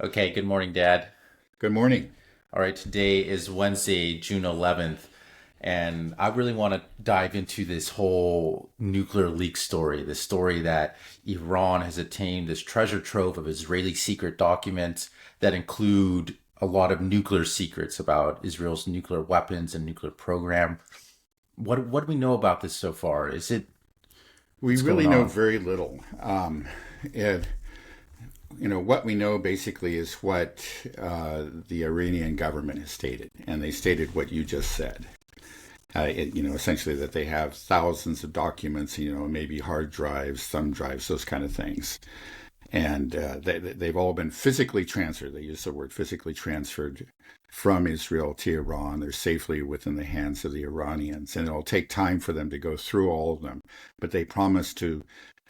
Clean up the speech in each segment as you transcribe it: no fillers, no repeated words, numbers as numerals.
Okay, good morning, Dad. Good morning. All right, today is Wednesday, June 11th, and I really want to dive into this whole nuclear leak story, the story that Iran has attained this treasure trove of Israeli secret documents that include a lot of nuclear secrets about Israel's nuclear weapons and nuclear program. What do we know about this so far? We What's going really know on? very little. And, what we know basically is what the Iranian government has stated, and they stated what you just said. Essentially that they have thousands of documents, maybe hard drives, thumb drives, those kind of things. And they've all been physically transferred. They use the word physically transferred from Israel to Iran. They're safely within the hands of the Iranians, and it'll take time for them to go through all of them. But they promise to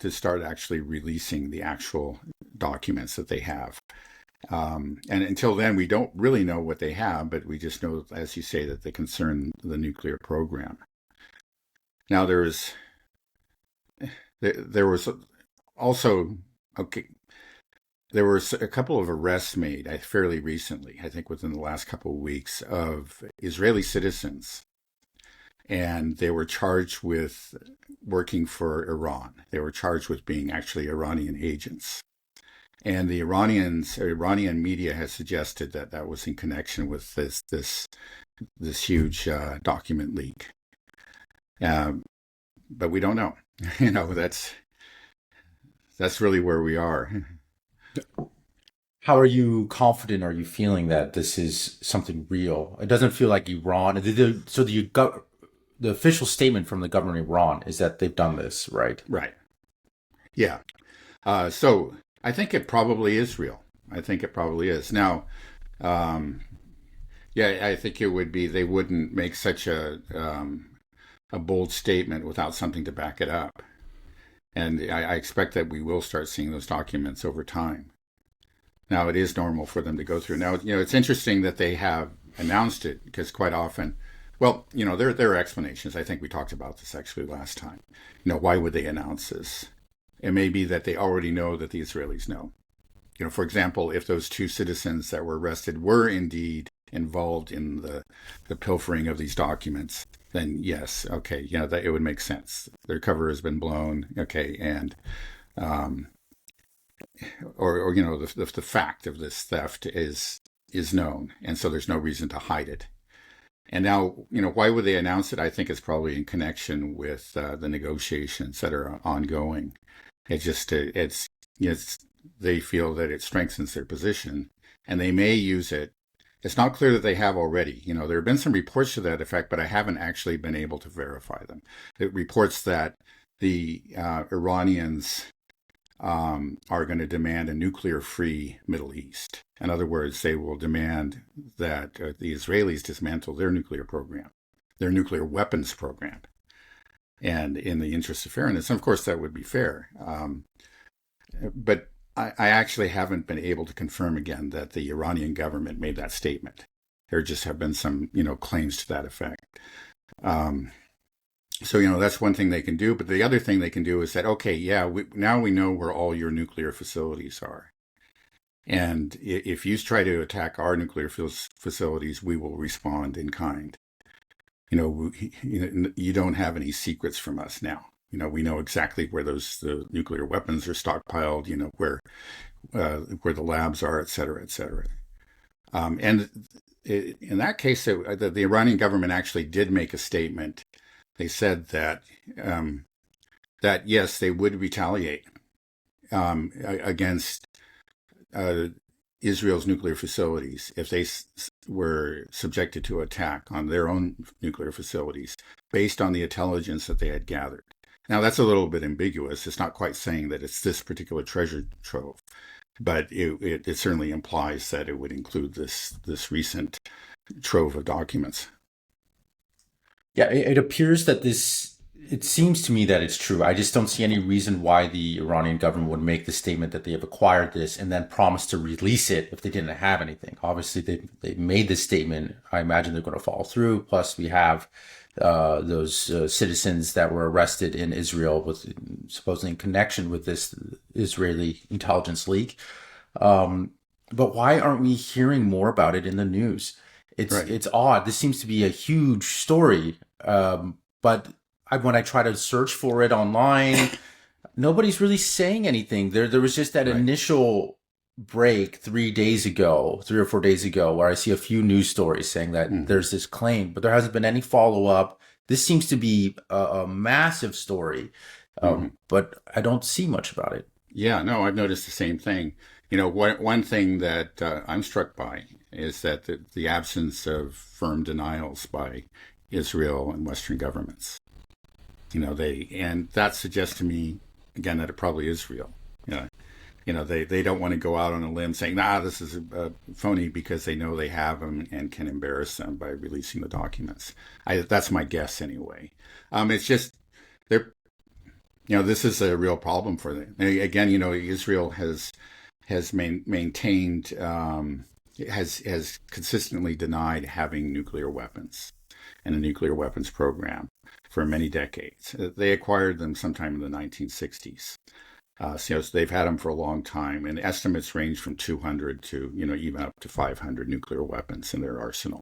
start actually releasing the actual documents that they have. And until then, we don't really know what they have, but we just know, as you say, that they concern the nuclear program. Now, there was also okay. There were a couple of arrests made fairly recently, I think within the last couple of weeks, of Israeli citizens, and they were charged with working for Iran. They were charged with being actually Iranian agents. And the Iranian media has suggested that that was in connection with this huge document leak. Um, but we don't know. That's really where we are. How are you confident? Are you feeling that this is something real? It doesn't feel like Iran. The official statement from the government of Iran is that they've done this, right? Right. Yeah. So I think it probably is real. I think it probably is. Now, um, yeah, I think it would be. They wouldn't make such a bold statement without something to back it up. And I expect that we will start seeing those documents over time. Now, it is normal for them to go through. Now, it's interesting that they have announced it because quite often, well, there are explanations. I think we talked about this actually last time. Why would they announce this? It may be that they already know that the Israelis know. For example, if those two citizens that were arrested were indeed involved in the pilfering of these documents, then yes, okay, that it would make sense. Their cover has been blown, okay, and um, or the fact of this theft is known, and so there's no reason to hide it. And now, why would they announce it? I think it's probably in connection with the negotiations that are ongoing. It's they feel that it strengthens their position, and they may use it. It's not clear that they have already. There have been some reports to that effect, but I haven't actually been able to verify them. It reports that the Iranians are going to demand a nuclear-free Middle East. In other words, they will demand that the Israelis dismantle their nuclear program, their nuclear weapons program, and in the interest of fairness. And of course, that would be fair. But I actually haven't been able to confirm again that the Iranian government made that statement. There just have been some, claims to that effect. Um, so, that's one thing they can do. But the other thing they can do is that, okay, yeah, now we know where all your nuclear facilities are. And if you try to attack our nuclear facilities, we will respond in kind. You don't have any secrets from us now. We know exactly where the nuclear weapons are stockpiled. Where the labs are, et cetera, et cetera. And in that case, the Iranian government actually did make a statement. They said that yes, they would retaliate against uh, Israel's nuclear facilities if they were subjected to attack on their own nuclear facilities based on the intelligence that they had gathered. Now, that's a little bit ambiguous. It's not quite saying that it's this particular treasure trove, but it certainly implies that it would include this recent trove of documents. Yeah, it appears that this. It seems to me that it's true. I just don't see any reason why the Iranian government would make the statement that they have acquired this and then promise to release it if they didn't have anything. Obviously, they made this statement. I imagine they're going to follow through. Plus, we have those citizens that were arrested in Israel with supposedly in connection with this Israeli intelligence leak. But why aren't we hearing more about it in the news? Right. It's odd. This seems to be a huge story, but when I try to search for it online, nobody's really saying anything. There was just that Right. initial break 3 days ago, 3 or 4 days ago, where I see a few news stories saying that Hmm. there's this claim, but there hasn't been any follow up. This seems to be a massive story, Hmm. but I don't see much about it. Yeah, no, I've noticed the same thing. One thing that I'm struck by is that the absence of firm denials by Israel and Western governments. And that suggests to me again that it probably is real. You know, they don't want to go out on a limb saying, "Nah, this is a phony," because they know they have them and can embarrass them by releasing the documents. That's my guess anyway. It's just they're this is a real problem for them. Again, Israel has maintained has consistently denied having nuclear weapons and a nuclear weapons program for many decades. They acquired them sometime in the 1960s. So they've had them for a long time, and estimates range from 200 to even up to 500 nuclear weapons in their arsenal.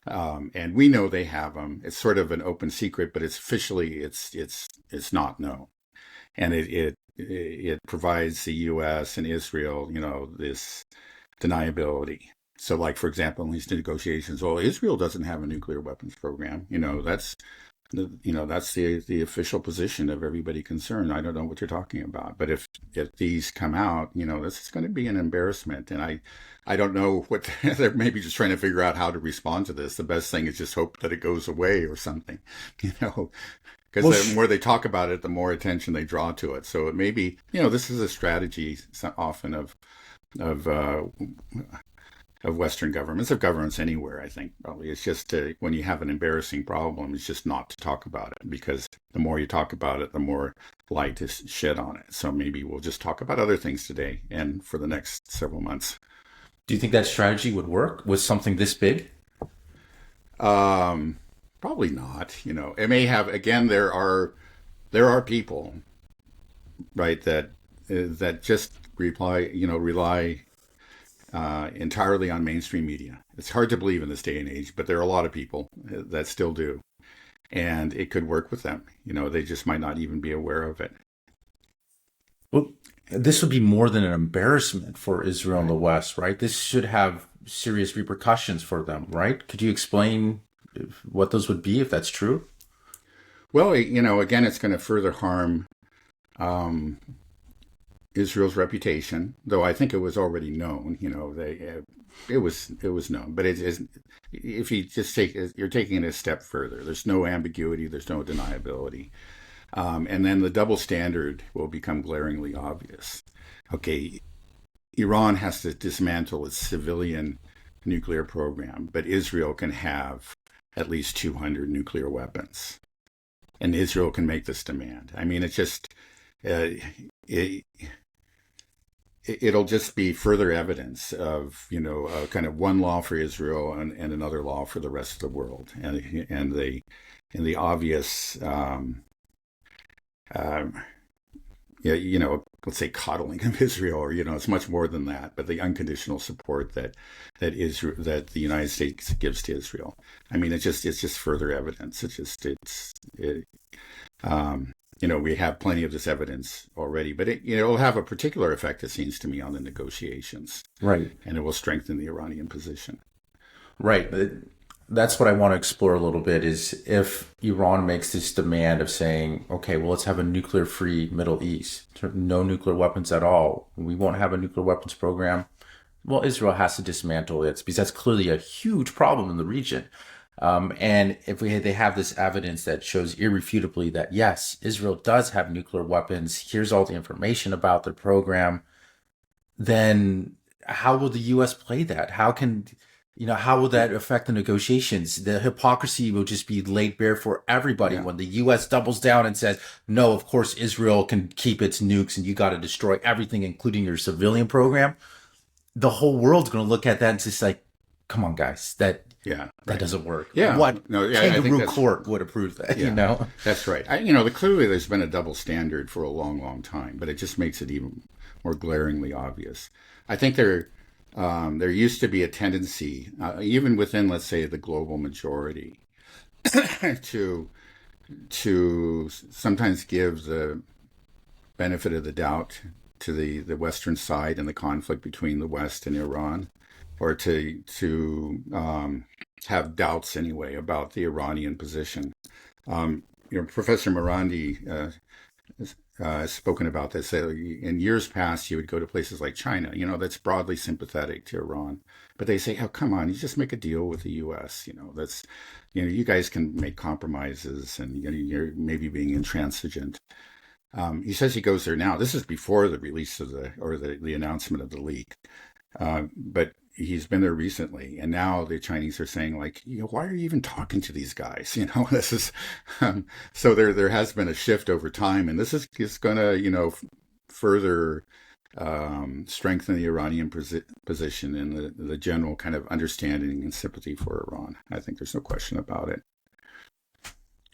And we know they have them. It's sort of an open secret, but it's not known, and it provides the U.S. and Israel, this deniability. So, like for example, in these negotiations, well, Israel doesn't have a nuclear weapons program. That's the official position of everybody concerned. I don't know what you're talking about, but if these come out, this is going to be an embarrassment, and I don't know what they're maybe just trying to figure out how to respond to this. The best thing is just hope that it goes away or something, you know. Because Well, the more they talk about it, the more attention they draw to it. So it may be, this is a strategy often of uh, of Western governments, of governments anywhere. I think probably it's just when you have an embarrassing problem, it's just not to talk about it, because the more you talk about it, the more light is shed on it. So maybe we'll just talk about other things today and for the next several months. do you think that strategy would work with something this big? Um, Probably not. It may have. Again, there are people, right, that just rely entirely on mainstream media. It's hard to believe in this day and age, but there are a lot of people that still do, and it could work with them. They just might not even be aware of it. Well, this would be more than an embarrassment for Israel and the Right. West, right? This should have serious repercussions for them, right? Could you explain what those would be if that's true? Well, again, it's going to further harm um, Israel's reputation, though I think it was already known. It was known, but it is, if you just you're taking it a step further. There's no ambiguity. There's no deniability. And then the double standard will become glaringly obvious. Okay, Iran has to dismantle its civilian nuclear program, but Israel can have at least 200 nuclear weapons, and Israel can make this demand. I mean, it's just uh, it, it'll just be further evidence of kind of one law for Israel and another law for the rest of the world, and the obvious um, yeah, let's say coddling of Israel, or it's much more than that, but the unconditional support that the United States gives to Israel. I mean, it's just further evidence. Um, we have plenty of this evidence already, but it'll have a particular effect, it seems to me, on the negotiations, Right. and it will strengthen the Iranian position. Right. That's what I want to explore a little bit is if Iran makes this demand of saying, okay, well, let's have a nuclear free Middle East, no nuclear weapons at all. We won't have a nuclear weapons program. Well, Israel has to dismantle it because that's clearly a huge problem in the region. And if they have this evidence that shows irrefutably that yes, Israel does have nuclear weapons, here's all the information about their program, then how will the U.S. play that? How will that affect the negotiations? The hypocrisy will just be laid bare for everybody Yeah. when the U.S. doubles down and says, no, of course, Israel can keep its nukes and you got to destroy everything, including your civilian program. The whole world's going to look at that and just like, come on, guys, Yeah. that Right. doesn't work. Yeah. What No. Yeah. I think kangaroo that's court would approve that, Yeah. That's right. Clearly there's been a double standard for a long, long time, but it just makes it even more glaringly obvious. I think there used to be a tendency, even within, let's say, the global majority, to sometimes give the benefit of the doubt to the Western side in the conflict between the West and Iran, or to have doubts anyway about the Iranian position. Professor Morandi has spoken about this. In years past, you would go to places like China, that's broadly sympathetic to Iran, but they say, "Oh, come on, you just make a deal with the U.S. You guys can make compromises, and you're maybe being intransigent." He says he goes there now. This is before the release of the announcement of the leak. But he's been there recently, and now the Chinese are saying, like, why are you even talking to these guys? This is so there has been a shift over time, and this is going to further strengthen the Iranian position and the general kind of understanding and sympathy for Iran. I think there's no question about it.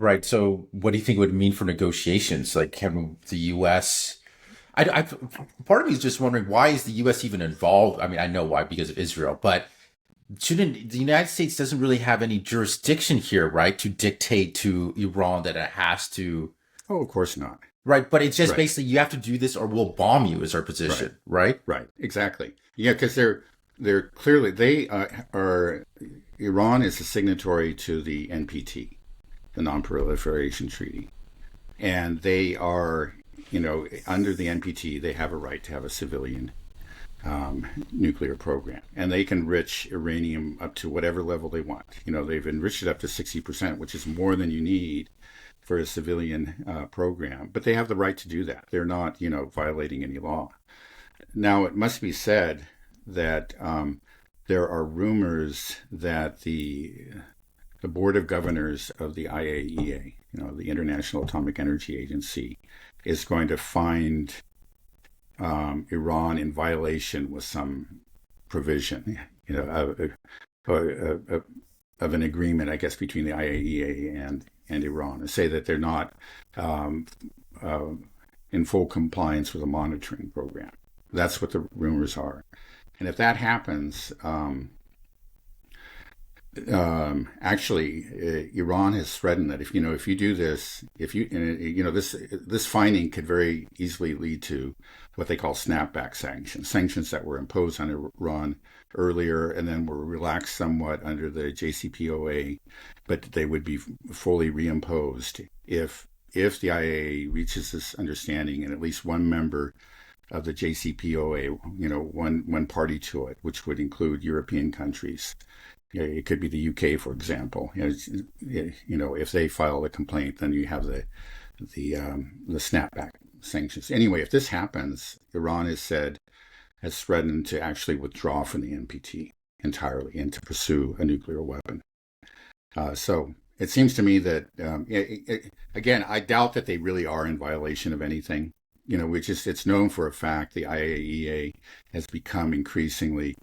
Right. So, what do you think it would mean for negotiations? Like, can the U.S. Part of me is just wondering, why is the U.S. even involved? I mean, I know why, because of Israel, but shouldn't the United States doesn't really have any jurisdiction here, right, to dictate to Iran that it has to? Oh, of course not. Right, but it's just Right. basically you have to do this or we'll bomb you is our position, right? Right. Exactly. Yeah, because they're clearly they are Iran is a signatory to the NPT, the Non-Proliferation Treaty, and they are, under the NPT, they have a right to have a civilian nuclear program, and they can enrich uranium up to whatever level they want. They've enriched it up to 60%, which is more than you need for a civilian program, but they have the right to do that. They're not, violating any law. Now, it must be said that there are rumors that the board of governors of the IAEA, the International Atomic Energy Agency, is going to find Iran in violation with some provision, of an agreement, I guess, between the IAEA and Iran, and say that they're not in full compliance with a monitoring program. That's what the rumors are. And if that happens, actually, Iran has threatened that if you do this, this finding could very easily lead to what they call snapback sanctions that were imposed on Iran earlier and then were relaxed somewhat under the JCPOA, but they would be fully reimposed if the IAEA reaches this understanding and at least one member of the JCPOA, one party to it, which would include European countries. It could be the UK, for example. If they file a complaint, then you have the snapback sanctions. Anyway, if this happens, Iran has threatened to actually withdraw from the NPT entirely and to pursue a nuclear weapon. So it seems to me that again, I doubt that they really are in violation of anything. It's known for a fact the IAEA has become increasingly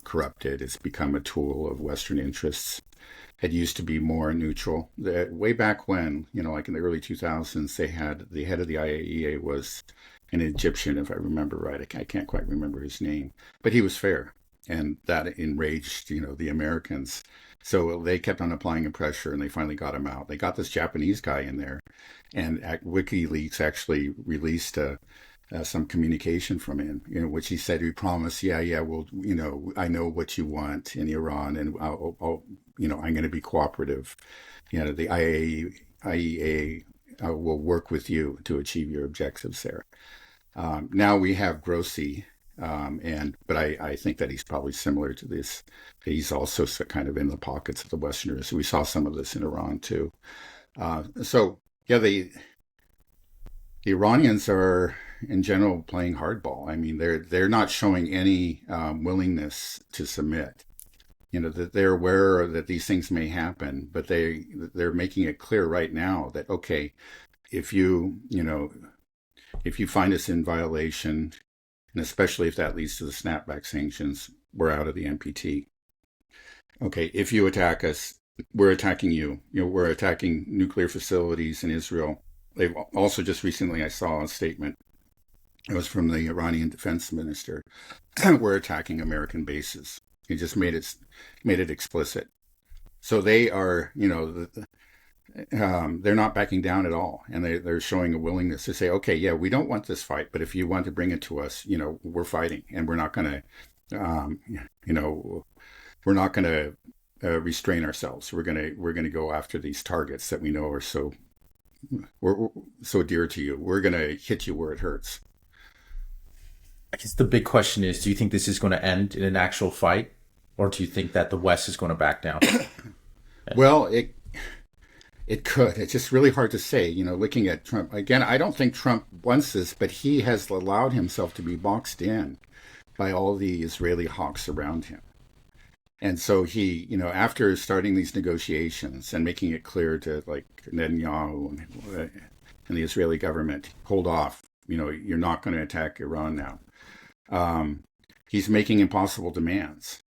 corrupted. It's become a tool of Western interests. It used to be more neutral. Way back when, like in the early 2000s, they had the head of the IAEA was an Egyptian, if I remember right. I can't quite remember his name, but he was fair. And that enraged, the Americans. So they kept on applying pressure, and they finally got him out. They got this Japanese guy in there, and WikiLeaks actually released some communication from him, which he said he promised, yeah, well, I know what you want in Iran, and I'll I'm going to be cooperative. The IAEA will work with you to achieve your objectives there. Now we have Grossi. But I think that he's probably similar to this. He's also kind of in the pockets of the Westerners. We saw some of this in Iran too. The Iranians are in general playing hardball. I mean, they're not showing any willingness to submit. That they're aware that these things may happen, but they're making it clear right now that okay, if you find us in violation, and especially if that leads to the snapback sanctions, we're out of the NPT. Okay, if you attack us, we're attacking you. We're attacking nuclear facilities in Israel. They've also just recently, I saw a statement It was from the Iranian defense minister. We're attacking American bases. He just made it explicit. So they are, they're not backing down at all, and they're showing a willingness to say, okay, yeah, we don't want this fight, but if you want to bring it to us, we're fighting, and we're not going to, you know, we're not going to restrain ourselves. We're gonna go after these targets that we know are we're so dear to you. We're going to hit you where it hurts. I guess the big question is, do you think this is going to end in an actual fight, or do you think that the West is going to back down? Well, it could. It's just really hard to say. Looking at Trump again, I don't think Trump wants this, but he has allowed himself to be boxed in by all the Israeli hawks around him. And so he, after starting these negotiations and making it clear to like Netanyahu and the Israeli government, hold off, you're not going to attack Iran now. He's making impossible demands,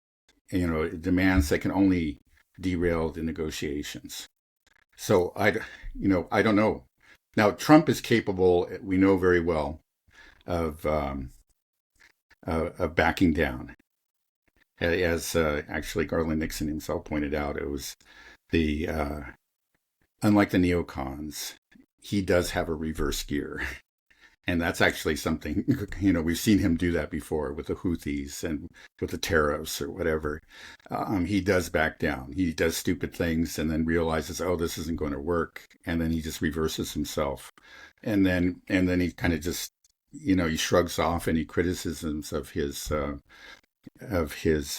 demands that can only derail the negotiations. So I don't know. Now Trump is capable, we know very well, of backing down. As actually Garland Nixon himself pointed out, it was the unlike the neocons, he does have a reverse gear. And that's actually something, we've seen him do that before with the Houthis and with the tariffs or whatever. He does back down. He does stupid things and then realizes, oh, this isn't going to work. And then he just reverses himself. And then he kind of just, he shrugs off any criticisms of his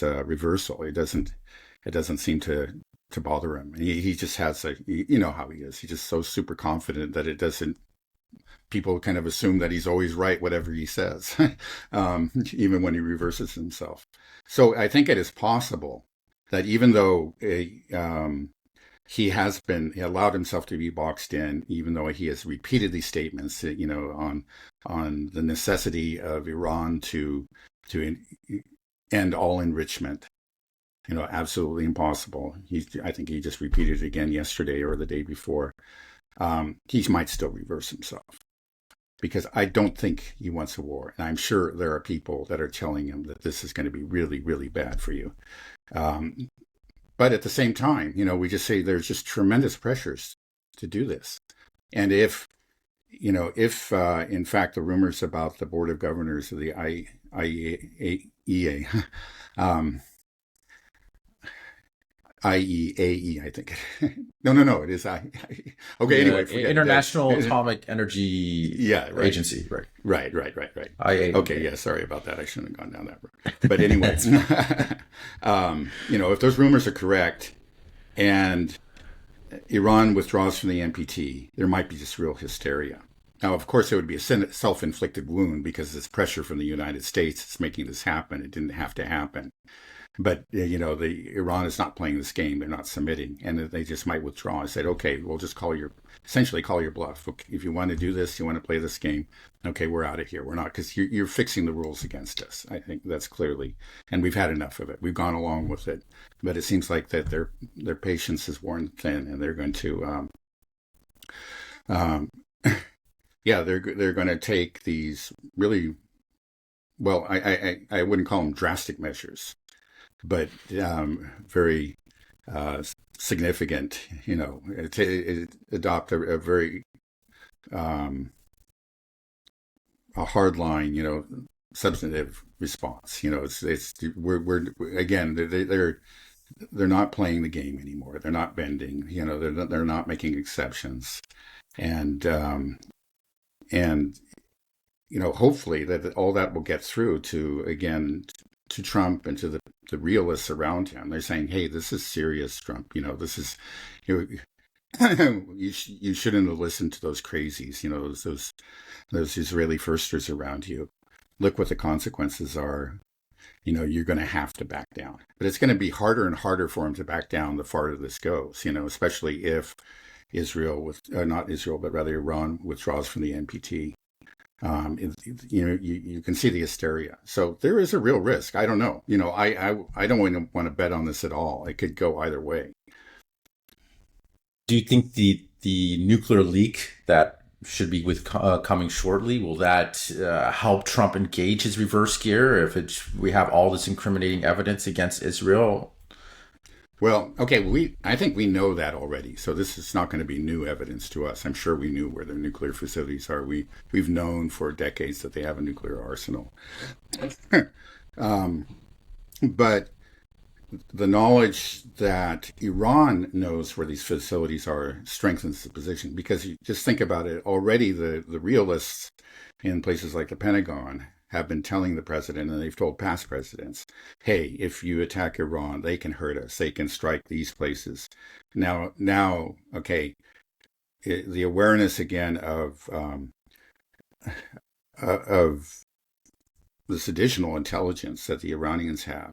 reversal. It doesn't seem to bother him. And he just has how he is. He's just so super confident that it doesn't. People kind of assume that he's always right, whatever he says, even when he reverses himself. So I think it is possible that even though he allowed himself to be boxed in, even though he has repeated these statements, on the necessity of Iran to end all enrichment, absolutely impossible. I think he just repeated it again yesterday or the day before. He might still reverse himself. Because I don't think he wants a war. And I'm sure there are people that are telling him that this is going to be really, really bad for you. But at the same time, we just say there's just tremendous pressures to do this. And if in fact the rumors about the Board of Governors of the IEAE, IEAE, I think. No, it is okay, anyway. International Atomic Energy Agency, right? Right. IEAE. Okay, yeah, sorry about that. I shouldn't have gone down that road. But anyway, if those rumors are correct and Iran withdraws from the NPT, there might be just real hysteria. Now, of course, it would be a self-inflicted wound because it's pressure from the United States that's making this happen. It didn't have to happen. But, Iran is not playing this game. They're not submitting. And they just might withdraw and say, okay, we'll just essentially call your bluff. If you want to do this, you want to play this game, okay, we're out of here. We're not, because you're fixing the rules against us. I think that's clearly, and we've had enough of it. We've gone along with it. But it seems like that their patience is worn thin, and they're going to, they're going to take these really, well, I wouldn't call them drastic measures, but very significant, to adopt a very a hard line, substantive response. We're again, they're not playing the game anymore. They're not bending. They're not making exceptions, and hopefully that all that will get through to Trump and to the realists around him. They're saying, hey, this is serious, Trump. This is, you shouldn't have listened to those crazies, those Israeli firsters around you. Look what the consequences are. You're going to have to back down. But it's going to be harder and harder for him to back down the farther this goes, especially if not Israel, but rather Iran withdraws from the NPT. You can see the hysteria. So there is a real risk. I don't know. I don't want to bet on this at all. It could go either way. Do you think the nuclear leak that should be with coming shortly. Will that help Trump engage his reverse gear if we have all this incriminating evidence against Israel? Well, okay, I think we know that already. So this is not going to be new evidence to us. I'm sure we knew where their nuclear facilities are. We've known for decades that they have a nuclear arsenal. um, but the knowledge that Iran knows where these facilities are strengthens the position, because you just think about it. Already the realists in places like the Pentagon have been telling the president, and they've told past presidents, hey, if you attack Iran, they can hurt us. They can strike these places. Now, okay, the awareness again of this additional intelligence that the Iranians have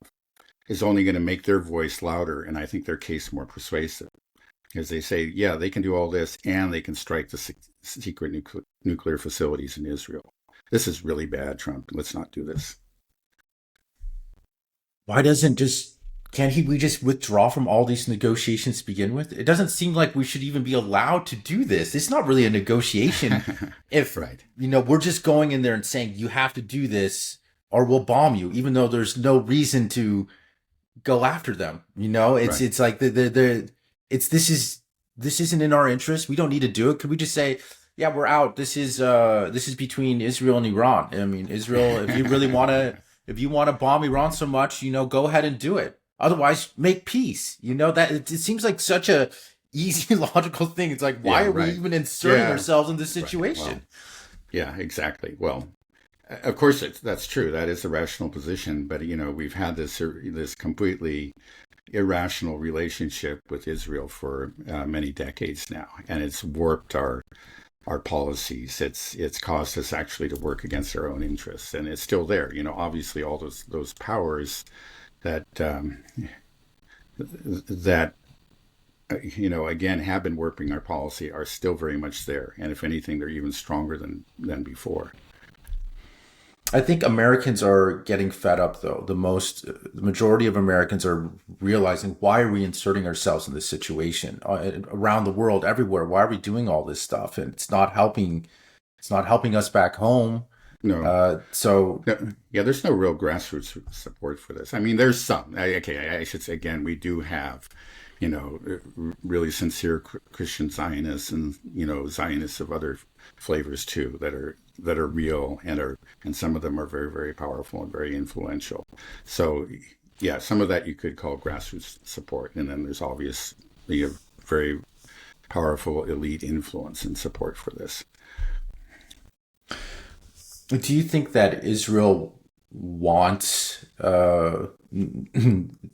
is only going to make their voice louder, and I think their case more persuasive. Because they say, yeah, they can do all this, and they can strike the secret nuclear facilities in Israel. This is really bad, Trump. Let's not do this. Why doesn't just can't we just withdraw from all these negotiations to begin with? It doesn't seem like we should even be allowed to do this. It's not really a negotiation if Right. we're just going in there and saying you have to do this or we'll bomb you, even though there's no reason to go after them. It's Right. it's like the it's this isn't in our interest. We don't need to do it. Could we just say, yeah, we're out. This is between Israel and Iran. I mean, Israel, if you want to bomb Iran so much, go ahead and do it. Otherwise, make peace. That it seems like such a easy logical thing. It's like, why Yeah, are we right. even inserting Yeah, ourselves in this right. Well, situation? yeah, exactly. Well, of course, that's true. That is a rational position. But we've had this completely irrational relationship with Israel for many decades now, and it's warped our policies. It's caused us actually to work against our own interests, and it's still there. Obviously, all those powers that that again have been warping our policy are still very much there, and if anything, they're even stronger than before. I think Americans are getting fed up, though. The majority of Americans are realizing, why are we inserting ourselves in this situation around the world, everywhere? Why are we doing all this stuff? And it's not helping. It's not helping us back home. No, So yeah, there's no real grassroots support for this. I mean, there's some. Okay, I should say again, we do have, really sincere Christian Zionists and Zionists of other flavors too that are real and some of them are very, very powerful and very influential. So yeah, some of that you could call grassroots support, and then there's obviously a very powerful elite influence and support for this. do you think that Israel wants for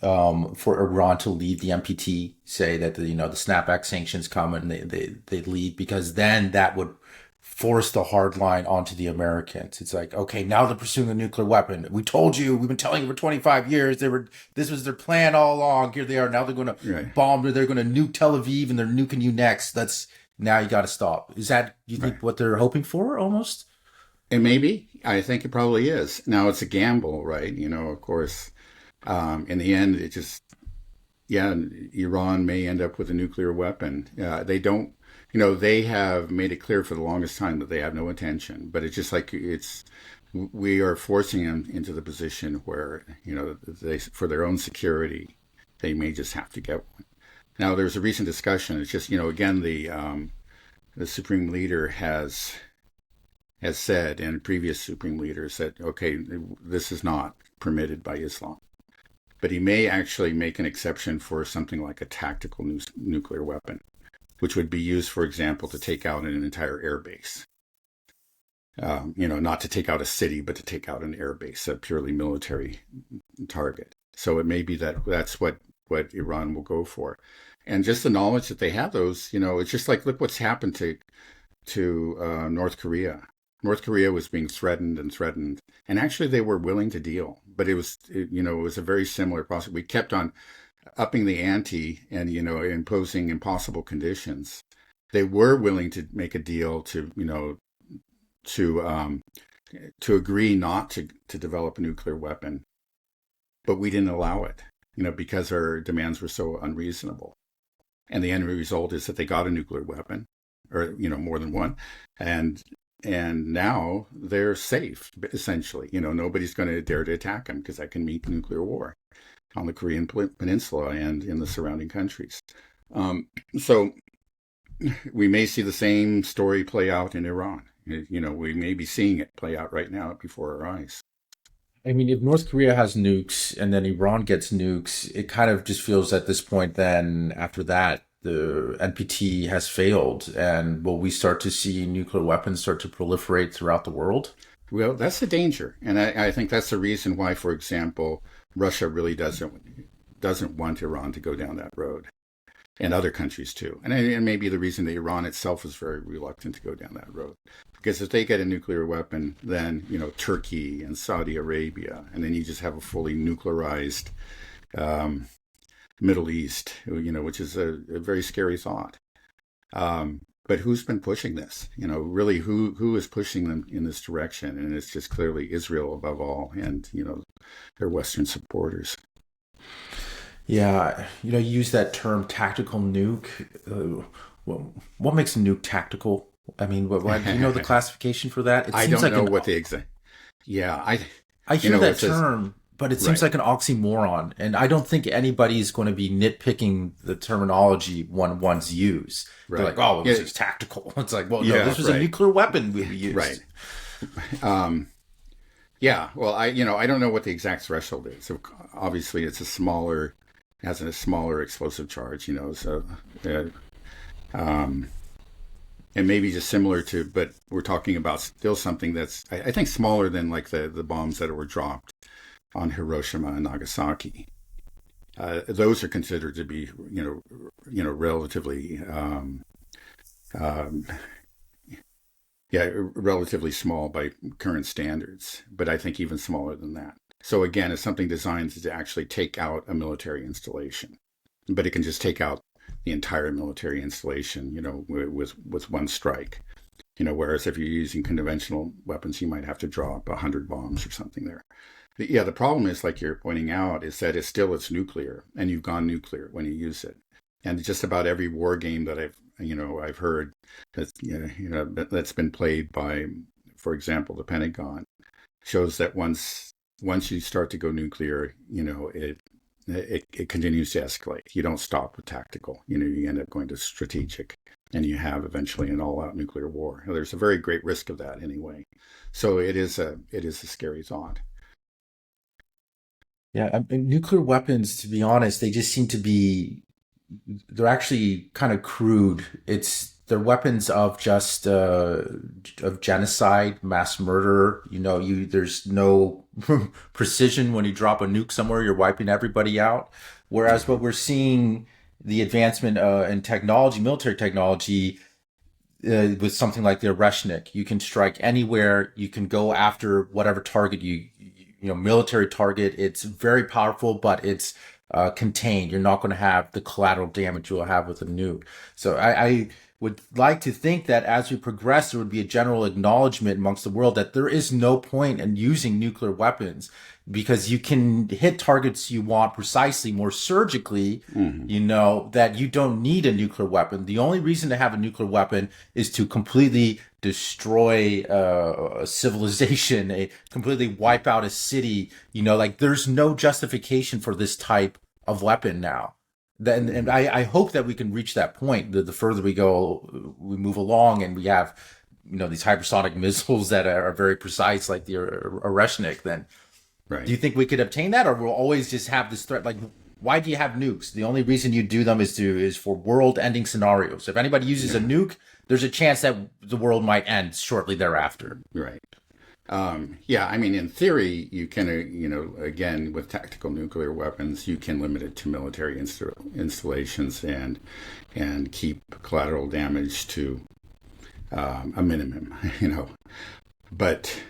Iran to leave the NPT, say that the snapback sanctions come and they leave, because then that would force the hard line onto the Americans? It's like, okay, now they're pursuing a nuclear weapon. We told you, we've been telling you for 25 years, this was their plan all along. Here they are. Now they're going to Right. bomb, they're going to nuke Tel Aviv, and they're nuking you next. Now you got to stop. Is that, you Right. think, what they're hoping for almost? And maybe, I think it probably is. Now it's a gamble, right? Of course, in the end, it just, yeah, Iran may end up with a nuclear weapon. They don't, they have made it clear for the longest time that they have no intention, but it's just like we are forcing them into the position where, for their own security, they may just have to get one. Now, there's a recent discussion. It's just, again, the supreme leader has said, and previous supreme leaders said, okay, this is not permitted by Islam. But he may actually make an exception for something like a tactical nuclear weapon, which would be used, for example, to take out an entire airbase. Not to take out a city, but to take out an airbase, a purely military target. So it may be that's what Iran will go for. And just the knowledge that they have those, it's just like, look what's happened to North Korea. North Korea was being threatened and threatened, and actually they were willing to deal, but it was a very similar process. We kept on upping the ante and imposing impossible conditions. They were willing to make a deal to agree not to develop a nuclear weapon, but we didn't allow it, because our demands were so unreasonable. And the end result is that they got a nuclear weapon. or more than one, and now they're safe essentially. Nobody's going to dare to attack them because that can mean nuclear war on the Korean Peninsula and in the surrounding countries. So we may see the same story play out in Iran. We may be seeing it play out right now before our eyes. I mean, if North Korea has nukes and then Iran gets nukes, it kind of just feels at this point, then after that, the NPT has failed. And will we start to see nuclear weapons start to proliferate throughout the world? Well, that's the danger, and I think that's the reason why, for example, Russia really doesn't want Iran to go down that road, and other countries too. And maybe the reason that Iran itself is very reluctant to go down that road. Because if they get a nuclear weapon, then, Turkey and Saudi Arabia, and then you just have a fully nuclearized um, Middle East, which is a very scary thought. But who's been pushing this? Really, who is pushing them in this direction? And it's just clearly Israel above all, and their Western supporters. Yeah, you use that term tactical nuke. What makes a nuke tactical? I mean, do you know the classification for that? It I seems don't like know what the exact. Yeah, I hear that it says term, but it seems right. like an oxymoron, and I don't think anybody's going to be nitpicking the terminology one's use. They're Right. like, "Oh, Yeah. this is tactical." It's like, well, no, Yeah. this was a Right. nuclear weapon we Right. used. Um, yeah. Well, I don't know what the exact threshold is. So obviously, has a smaller explosive charge. So uh, um, and maybe just similar to, but we're talking about still something that's I think smaller than like the bombs that were dropped on Hiroshima and Nagasaki. Those are considered to be relatively um, yeah, relatively small by current standards, but I think even smaller than that. So again, it's something designed to actually take out a military installation, but it can just take out the entire military installation, with one strike. Whereas if you're using conventional weapons, you might have to drop 100 bombs or something there. But yeah, the problem is, like you're pointing out, is that it's nuclear, and you've gone nuclear when you use it. And just about every war game that I've heard that's been played by, for example, the Pentagon, shows that once you start to go nuclear, it continues to escalate. You don't stop with tactical. You end up going to strategic, and you have eventually an all-out nuclear war. There's a very great risk of that anyway. So it is a scary thought. Yeah, I mean, nuclear weapons, to be honest, they just seem to be they're actually kind of crude. They're weapons of just of genocide, mass murder. There's no precision when you drop a nuke somewhere. You're wiping everybody out. Whereas what we're seeing, the advancement in technology, military technology, with something like the Oreshnik, you can strike anywhere. You can go after whatever target military target. It's very powerful, but it's contained. You're not going to have the collateral damage you'll have with a nuke. So I would like to think that as we progress, there would be a general acknowledgement amongst the world that there is no point in using nuclear weapons because you can hit targets you want precisely, more surgically, Mm-hmm. that you don't need a nuclear weapon. The only reason to have a nuclear weapon is to completely destroy a civilization, completely wipe out a city. Like there's no justification for this type of weapon now. And Mm-hmm. I hope that we can reach that point. The further we go, we move along, and we have, these hypersonic missiles that are very precise, like the Oreshnik. Then, do Right. you think we could obtain that, or we'll always just have this threat? Like, why do you have nukes? The only reason you do them is for world-ending scenarios. If anybody uses a Yeah. nuke, there's a chance that the world might end shortly thereafter. Right. Yeah, I mean, in theory, you can, again, with tactical nuclear weapons, you can limit it to military installations and keep collateral damage to a minimum, But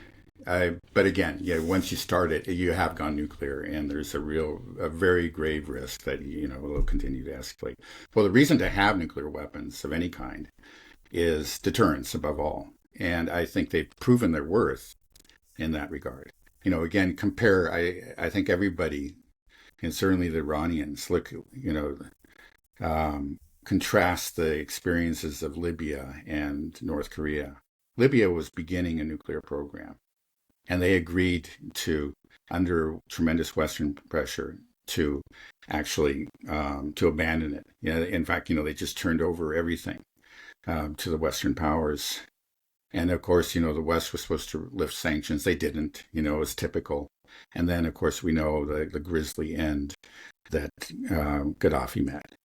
but again, yeah, once you start it, you have gone nuclear, and there's a very grave risk that it will continue to escalate. Well, the reason to have nuclear weapons of any kind is deterrence above all, and I think they've proven their worth in that regard. Again, compare. I think everybody, and certainly the Iranians, look. contrast the experiences of Libya and North Korea. Libya was beginning a nuclear program, and they agreed to, under tremendous Western pressure, to actually to abandon it. In fact, they just turned over everything to the Western powers. And of course, the West was supposed to lift sanctions. They didn't, as typical. And then, of course, we know the grisly end that Gaddafi met.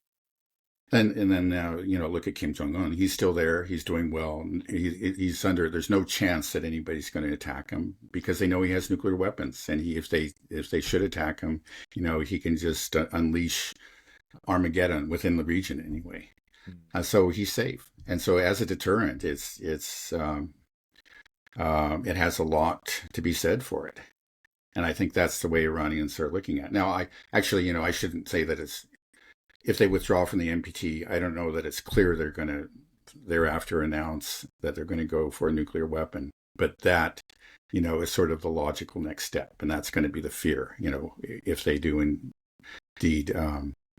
And then now, look at Kim Jong Un. He's still there. He's doing well. He's under. There's no chance that anybody's going to attack him because they know he has nuclear weapons. And if they should attack him, he can just unleash Armageddon within the region anyway. So he's safe. And so as a deterrent, it has a lot to be said for it. And I think that's the way Iranians are looking at it. Now, I shouldn't say that it's, if they withdraw from the NPT, I don't know that it's clear they're going to thereafter announce that they're going to go for a nuclear weapon. But that, is sort of the logical next step. And that's going to be the fear, if they do indeed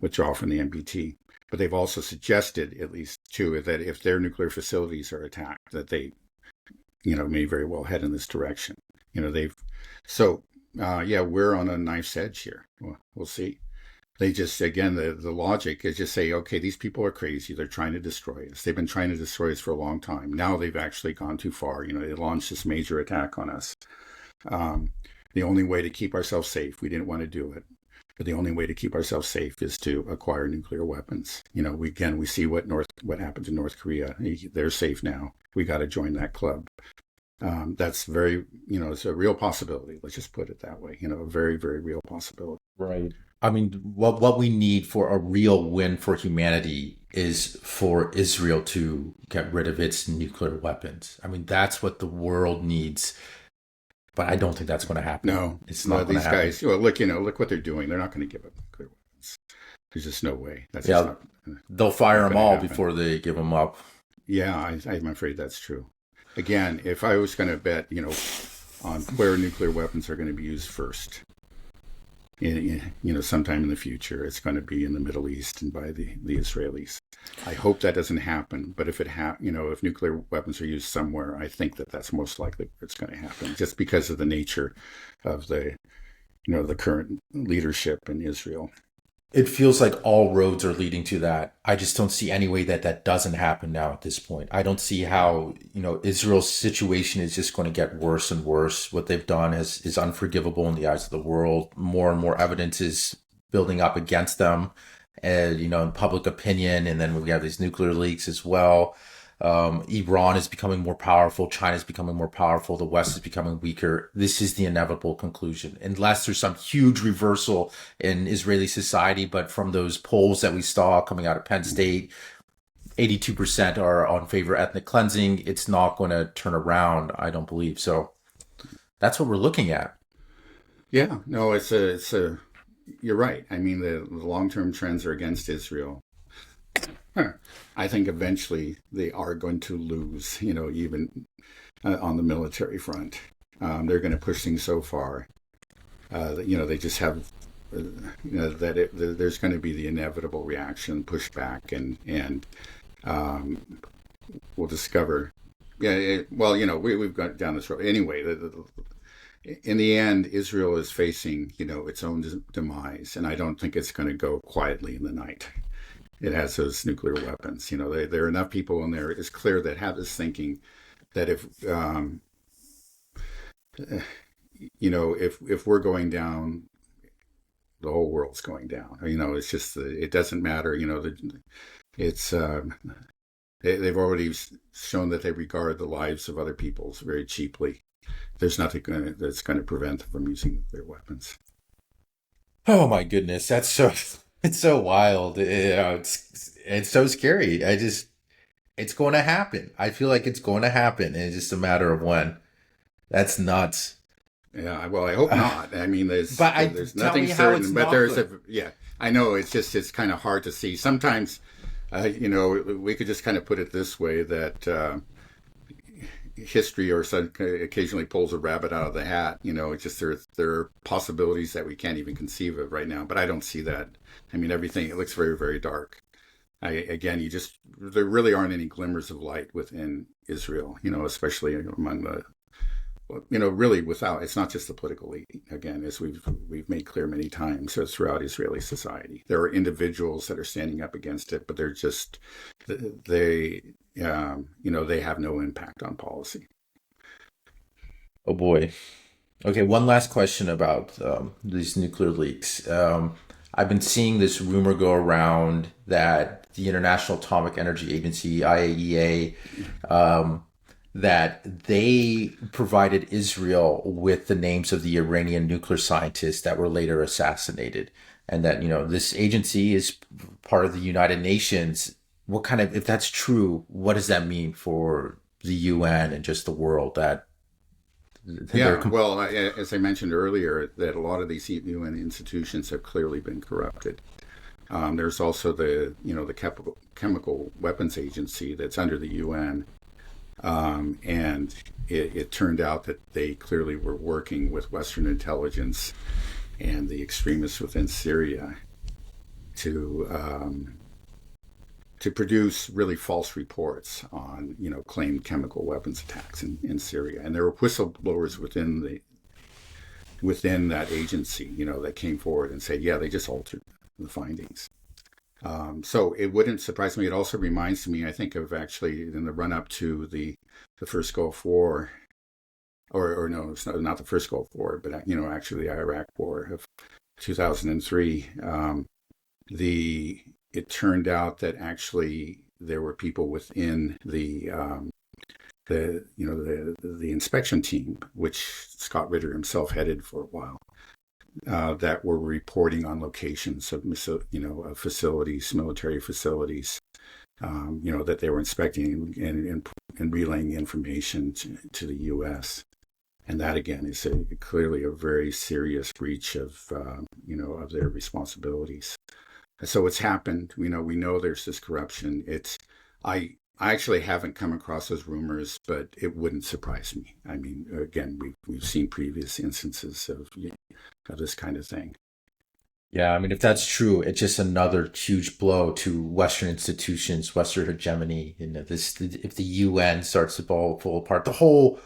withdraw from the NPT. But they've also suggested, at least too, that if their nuclear facilities are attacked, that they, may very well head in this direction. We're on a knife's edge here. We'll see. They just, again, the logic is just say, okay, these people are crazy. They're trying to destroy us. They've been trying to destroy us for a long time. Now they've actually gone too far. They launched this major attack on us. The only way to keep ourselves safe, we didn't want to do it. But the only way to keep ourselves safe is to acquire nuclear weapons. We see what happened to North Korea. They're safe now. We got to join that club. That's very, it's a real possibility. Let's just put it that way. A very, very real possibility. Right. I mean, what we need for a real win for humanity is for Israel to get rid of its nuclear weapons. I mean, that's what the world needs. But I don't think that's going to happen. No, it's not going to happen. These guys, look what they're doing. They're not going to give up nuclear weapons. There's just no way. They'll fire them all before they give them up. Yeah, I'm afraid that's true. Again, if I was going to bet, on where nuclear weapons are going to be used first, sometime in the future, it's going to be in the Middle East and by the Israelis. I hope that doesn't happen, but if if nuclear weapons are used somewhere, I think that's most likely it's going to happen, just because of the nature of the current leadership in Israel. It feels like all roads are leading to that. I just don't see any way that doesn't happen now at this point. I don't see how, Israel's situation is just going to get worse and worse. What they've done is unforgivable in the eyes of the world. More and more evidence is building up against them, in public opinion. And then we have these nuclear leaks as well. Iran is becoming more powerful. China is becoming more powerful. The West is becoming weaker. This is the inevitable conclusion, unless there's some huge reversal in Israeli society. But from those polls that we saw coming out of Penn State, 82% are on favor of ethnic cleansing. It's not going to turn around, I don't believe. So that's what we're looking at. Yeah, no, you're right. I mean, the long-term trends are against Israel. I think eventually they are going to lose, even on the military front. They're going to push things so far that, they just have, there's going to be the inevitable reaction, pushback, and we'll discover. We've gone down this road. Anyway, in the end, Israel is facing, its own demise, and I don't think it's going to go quietly in the night. It has those nuclear weapons. There are enough people in there. It's clear that have this thinking that if we're going down, the whole world's going down. It's just it doesn't matter. They've already shown that they regard the lives of other peoples very cheaply. There's nothing that's going to prevent them from using nuclear weapons. Oh my goodness, that's so. It's so wild. It's so scary. It's going to happen. I feel like it's going to happen. It's just a matter of when. That's nuts. Yeah. Well, I hope not. I mean, there's nothing certain, but I know it's kind of hard to see. Sometimes, we could just kind of put it this way that history occasionally pulls a rabbit out of the hat. It's just there are possibilities that we can't even conceive of right now, but I don't see that. I mean, everything, it looks very, very dark. again, there really aren't any glimmers of light within Israel, especially among the, really without, it's not just the political elite, again, as we've made clear many times throughout Israeli society. There are individuals that are standing up against it, but they're just, they, they have no impact on policy. Oh boy. Okay, one last question about these nuclear leaks. I've been seeing this rumor go around that the International Atomic Energy Agency, IAEA, that they provided Israel with the names of the Iranian nuclear scientists that were later assassinated, and that this agency is part of the United Nations. What kind of, if that's true, what does that mean for the UN and just the world that they're Yeah, well, as I mentioned earlier, that a lot of these UN institutions have clearly been corrupted. There's also the chemical weapons agency that's under the UN, and it turned out that they clearly were working with Western intelligence and the extremists within Syria to produce really false reports on claimed chemical weapons attacks in Syria, and there were whistleblowers within that agency, that came forward and said, yeah, they just altered the findings. So it wouldn't surprise me. It also reminds me, I think, of actually in the run up to the first Gulf War, or no, it's not the first Gulf War, but actually the Iraq War of 2003. It turned out that actually there were people within the inspection team, which Scott Ritter himself headed for a while, that were reporting on locations of facilities, military facilities, that they were inspecting and relaying information to the U.S. And that again is clearly a very serious breach of of their responsibilities. So it's happened. We know there's this corruption. I actually haven't come across those rumors, but it wouldn't surprise me. I mean, again, we've seen previous instances of this kind of thing. Yeah, I mean, if that's true, it's just another huge blow to Western institutions, Western hegemony. This if the UN starts to fall apart, the whole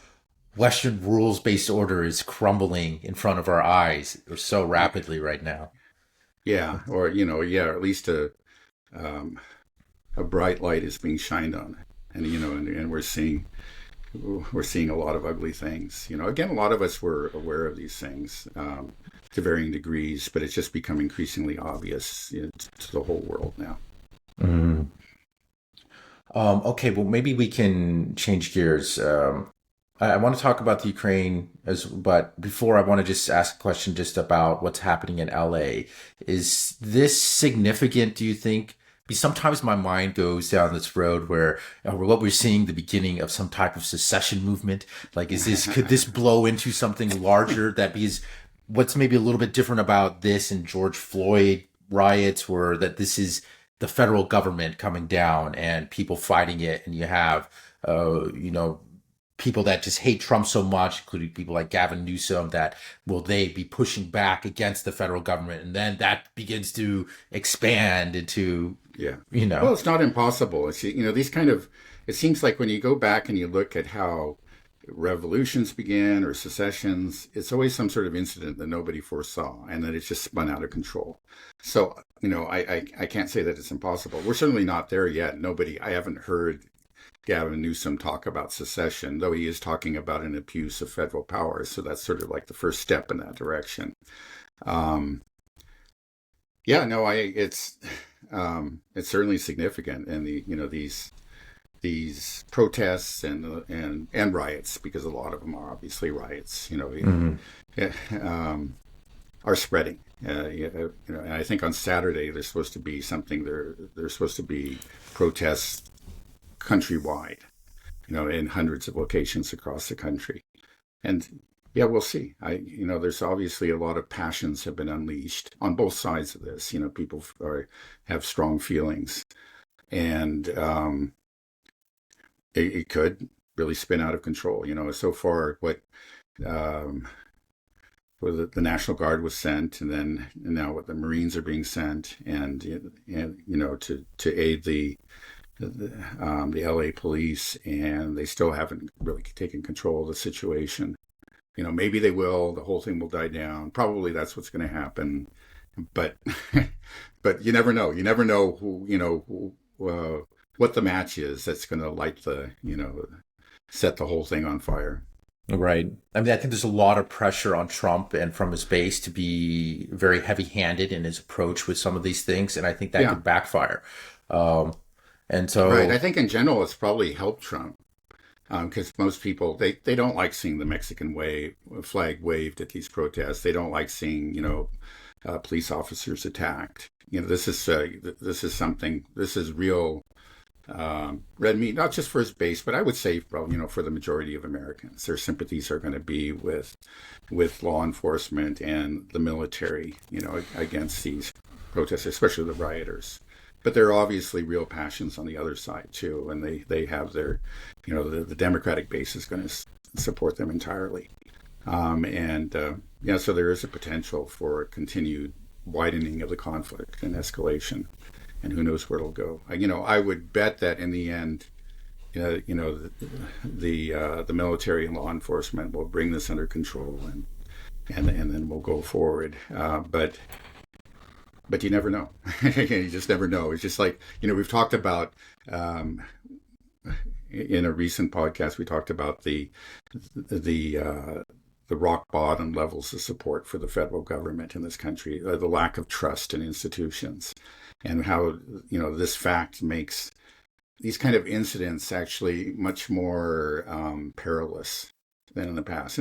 Western rules-based order is crumbling in front of our eyes so rapidly right now. Yeah, or yeah, at least um, a bright light is being shined on it, and and we're seeing a lot of ugly things. Again, a lot of us were aware of these things to varying degrees, but it's just become increasingly obvious to the whole world now. Mhm. Okay, well, maybe we can change gears. I want to talk about the Ukraine but before I want to just ask a question just about what's happening in LA. Is this significant, do you think? Because sometimes my mind goes down this road where what we're seeing the beginning of some type of secession movement. Like, could this blow into something larger that because what's maybe a little bit different about this and George Floyd riots were that this is the federal government coming down and people fighting it, and you have people that just hate Trump so much, including people like Gavin Newsom, that will they be pushing back against the federal government, and then that begins to expand into Yeah. you Well, know it's not impossible. It's these kind of. It seems like when you go back and you look at how revolutions began or secessions, it's always some sort of incident that nobody foresaw, and that it's just spun out of control. So I can't say that it's impossible. We're certainly not there yet. Nobody. I haven't heard Gavin Newsom talk about secession, though he is talking about an abuse of federal powers. So that's sort of like the first step in that direction. Um, yeah, no, it's certainly significant, and these protests and riots, because a lot of them are obviously riots, Mhm. yeah, are spreading. And I think on Saturday there's supposed to be something. There's supposed to be protests countrywide, in hundreds of locations across the country. And yeah, we'll see. There's obviously a lot of passions have been unleashed on both sides of this. People have strong feelings, and it could really spin out of control. So far, what um, where the National Guard was sent, and now what the Marines are being sent, and to aid the LA police, and they still haven't really taken control of the situation. Maybe they will. The whole thing will die down. Probably that's what's going to happen. But but you never know. You never know what the match is that's going to light set the whole thing on fire. Right. I mean, I think there's a lot of pressure on Trump and from his base to be very heavy-handed in his approach with some of these things, and I think that Yeah, could backfire. Um, and right. I so, think in general it's probably helped Trump because most people they don't like seeing the Mexican flag waved at these protests. They don't like seeing police officers attacked. This is something. This is real red meat, not just for his base, but I would say, probably, for the majority of Americans. Their sympathies are going to be with law enforcement and the military, against these protests, especially the rioters. But there are obviously real passions on the other side too, and they have their, the Democratic base is going to support them entirely. And yeah, so there is a potential for a continued widening of the conflict and escalation, and who knows where it'll go. I would bet that in the end, the military and law enforcement will bring this under control, and then we'll go forward. But you never know. You just never know. It's just like we've talked about. In a recent podcast, we talked about the rock bottom levels of support for the federal government in this country, the lack of trust in institutions, and how this fact makes these kind of incidents actually much more perilous than in the past.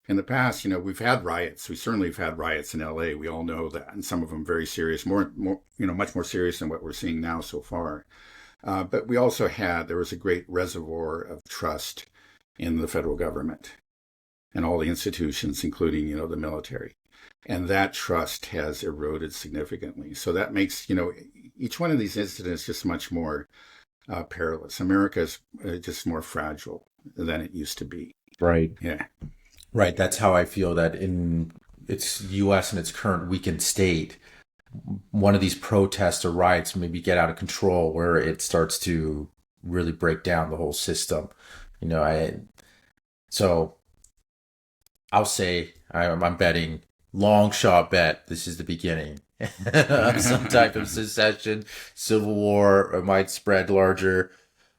In the past, we've had riots. We certainly have had riots in LA. We all know that, and some of them very serious, more much more serious than what we're seeing now so far. But we also there was a great reservoir of trust in the federal government and all the institutions, including, the military. And that trust has eroded significantly. So that makes, each one of these incidents just much more perilous. America is just more fragile than it used to be. right. Yeah. Right. That's how I feel that in its U.S. in its current weakened state, one of these protests or riots maybe get out of control where it starts to really break down the whole system. You know, I so I'll say I'm betting long shot bet this is the beginning of some type of secession, civil war, or might spread larger.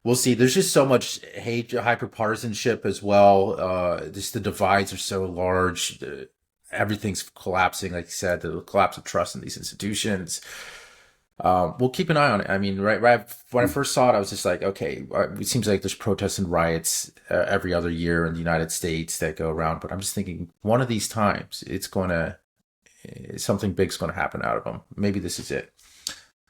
We'll see. There's just so much hate, hyperpartisanship as well. Just the divides are so large. Everything's collapsing, like you said, the collapse of trust in these institutions. We'll keep an eye on it. I mean, right when I first saw it, I was just like, okay, it seems like there's protests and riots every other year in the United States that go around. But I'm just thinking, one of these times, something big's going to happen out of them. Maybe this is it.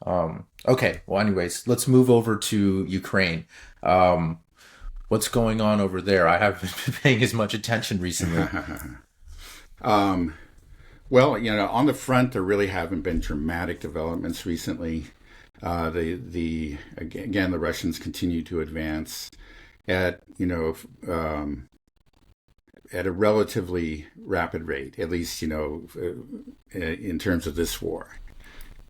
Okay. Well, anyways, let's move over to Ukraine. What's going on over there? I haven't been paying as much attention recently. um, well, on the front, there really haven't been dramatic developments recently. Again, the Russians continue to advance at at a relatively rapid rate, at least in terms of this war.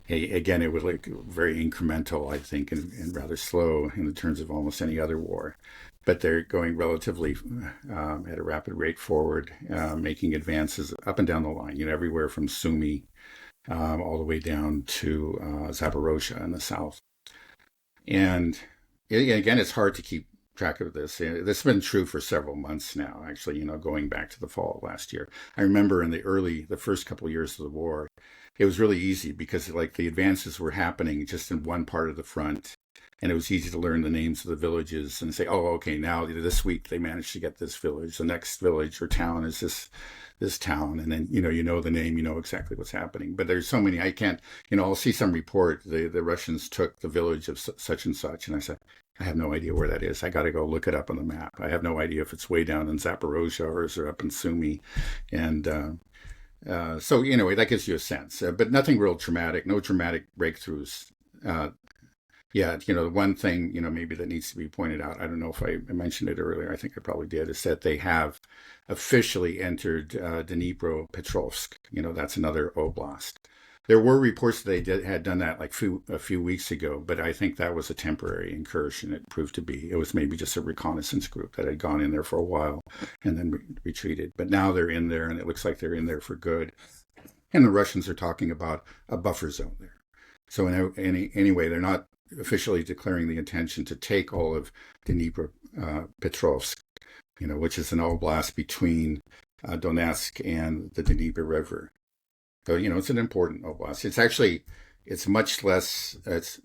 Again, it was like very incremental, I think, and rather slow in the terms of almost any other war. But they're going relatively at a rapid rate forward, making advances up and down the line, everywhere from Sumy all the way down to Zaporozhye in the south. And again, it's hard to keep track of this. This has been true for several months now, actually, going back to the fall of last year. I remember in the first couple of years of the war, it was really easy because like the advances were happening just in one part of the front. And it was easy to learn the names of the villages and say, oh, okay, now this week they managed to get this village. The next village or town is this town. And then, you know the name, you know exactly what's happening. But there's so many, I can't, I'll see some report, the Russians took the village of such and such. And I said, I have no idea where that is. I got to go look it up on the map. I have no idea if it's way down in Zaporozhye or is it up in Sumy. And so, anyway, that gives you a sense. But nothing real dramatic, no dramatic breakthroughs Yeah, the one thing, maybe that needs to be pointed out, I don't know if I mentioned it earlier, I think I probably did, is that they have officially entered Dnipropetrovsk. That's another oblast. There were reports that had done that like a few weeks ago, but I think that was a temporary incursion. It proved to be. It was maybe just a reconnaissance group that had gone in there for a while and then retreated. But now they're in there, and it looks like they're in there for good. And the Russians are talking about a buffer zone there. So anyway, they're not officially declaring the intention to take all of Dnipropetrovsk, which is an oblast between Donetsk and the Dnieper River. So, it's an important oblast. It's much less, it's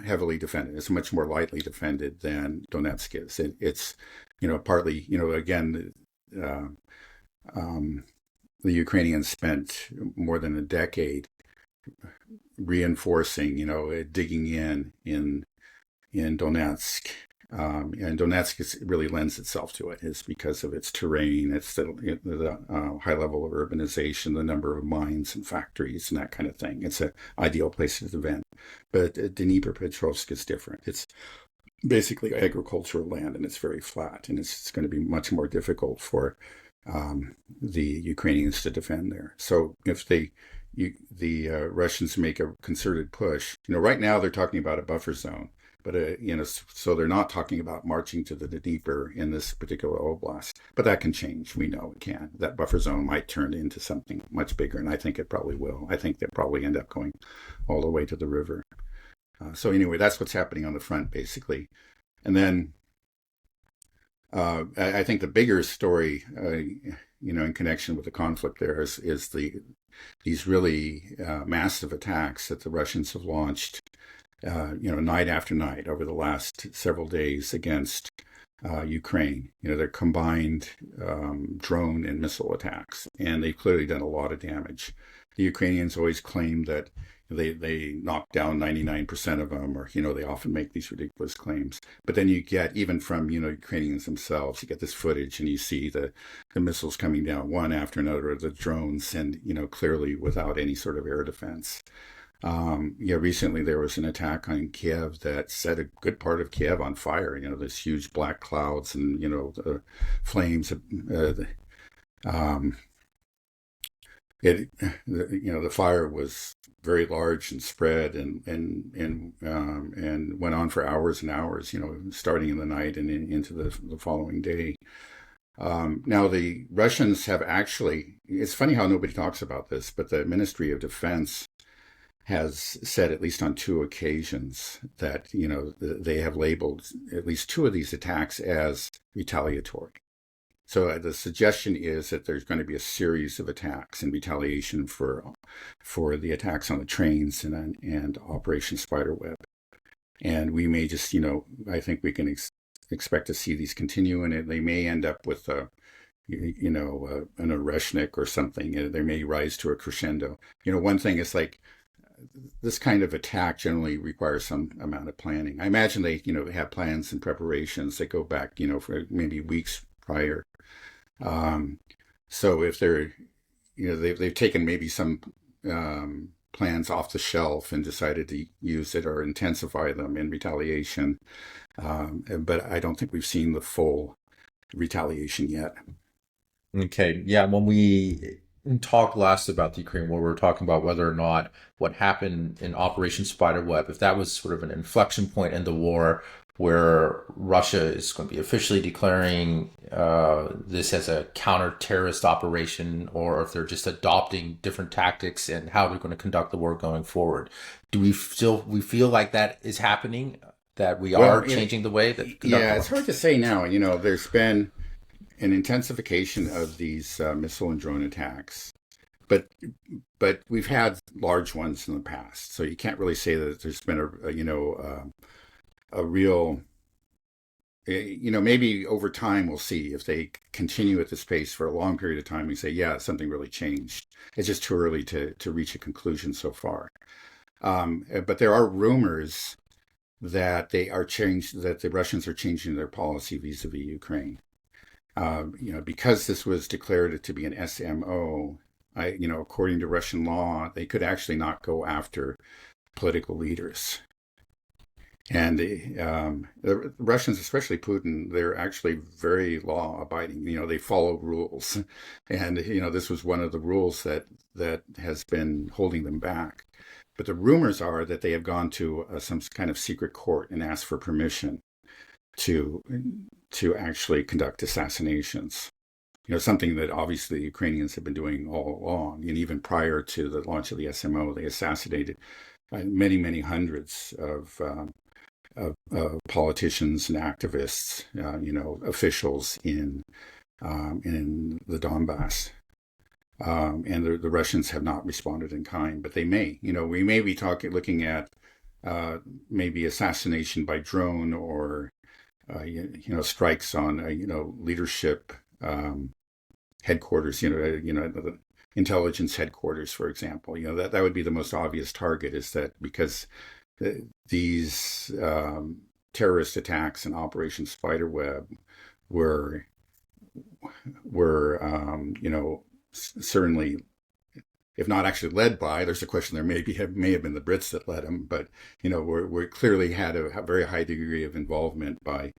heavily defended. It's much more lightly defended than Donetsk is. It's, partly, again, uh, um, the Ukrainians spent more than a decade reinforcing, digging in Donetsk. And Donetsk really lends itself to it. It's because of its terrain, it's the high level of urbanization, the number of mines and factories and that kind of thing. It's an ideal place to defend. But Dnipropetrovsk is different. It's basically agricultural land, and it's very flat, and it's going to be much more difficult for the Ukrainians to defend there. So if the Russians make a concerted push, right now they're talking about a buffer zone, but so they're not talking about marching to the Dnieper in this particular oblast. But that can change. We know it can. That buffer zone might turn into something much bigger, and I think it probably will. I think they'll probably end up going all the way to the river. So anyway, that's what's happening on the front, basically. And then I think the bigger story, in connection with the conflict there is these really massive attacks that the Russians have launched, night after night over the last several days against Ukraine. They're combined drone and missile attacks, and they've clearly done a lot of damage. The Ukrainians always claim that they knocked down 99% of them, or they often make these ridiculous claims. But then you get, even from Ukrainians themselves, you get this footage, and you see the missiles coming down one after another, the drones, and clearly without any sort of air defense. Recently there was an attack on Kiev that set a good part of Kiev on fire. There's huge black clouds and the flames. The fire was very large and spread and went on for hours and hours. Starting in the night and into the following day. Now the Russians have actually. It's funny how nobody talks about this, but the Ministry of Defense has said, at least on two occasions, that they have labeled at least two of these attacks as retaliatory. So the suggestion is that there's going to be a series of attacks in retaliation for the attacks on the trains and Operation Spiderweb. And we may just, I think we can expect to see these continue, and they may end up with an Oreshnik or something. They may rise to a crescendo. One thing is like, this kind of attack generally requires some amount of planning. I imagine they, have plans and preparations that go back, for maybe weeks prior. So if they're, they've taken maybe some plans off the shelf and decided to use it or intensify them in retaliation. But I don't think we've seen the full retaliation yet. Okay, yeah, when we talked last about the Ukraine war, we were talking about whether or not what happened in Operation Spiderweb, if that was sort of an inflection point in the war where Russia is going to be officially declaring this as a counter-terrorist operation, or if they're just adopting different tactics and how they're going to conduct the war going forward. Do we feel like that is happening, that we are changing the way that conduct the war? It's hard to say now. There's been an intensification of these missile and drone attacks, but we've had large ones in the past, so you can't really say that there's been a real, maybe over time we'll see if they continue at this pace for a long period of time. We say, yeah, something really changed. It's just too early to reach a conclusion so far. But there are rumors that that the Russians are changing their policy vis-a-vis Ukraine. Because this was declared to be an SMO, according to Russian law, they could actually not go after political leaders. And the Russians, especially Putin, they're actually very law abiding. They follow rules, and this was one of the rules that has been holding them back. But the rumors are that they have gone to some kind of secret court and asked for permission to to actually conduct assassinations. Something that obviously the Ukrainians have been doing all along, and even prior to the launch of the SMO, they assassinated many, many hundreds of politicians and activists, officials in the Donbass. And the Russians have not responded in kind, but they may. We may be looking at maybe assassination by drone or strikes on leadership headquarters. The intelligence headquarters, for example. That would be the most obvious target. Is that because these terrorist attacks and Operation Spiderweb were certainly, if not actually led by, there's a question there may have been the Brits that led them, but we clearly had a very high degree of involvement by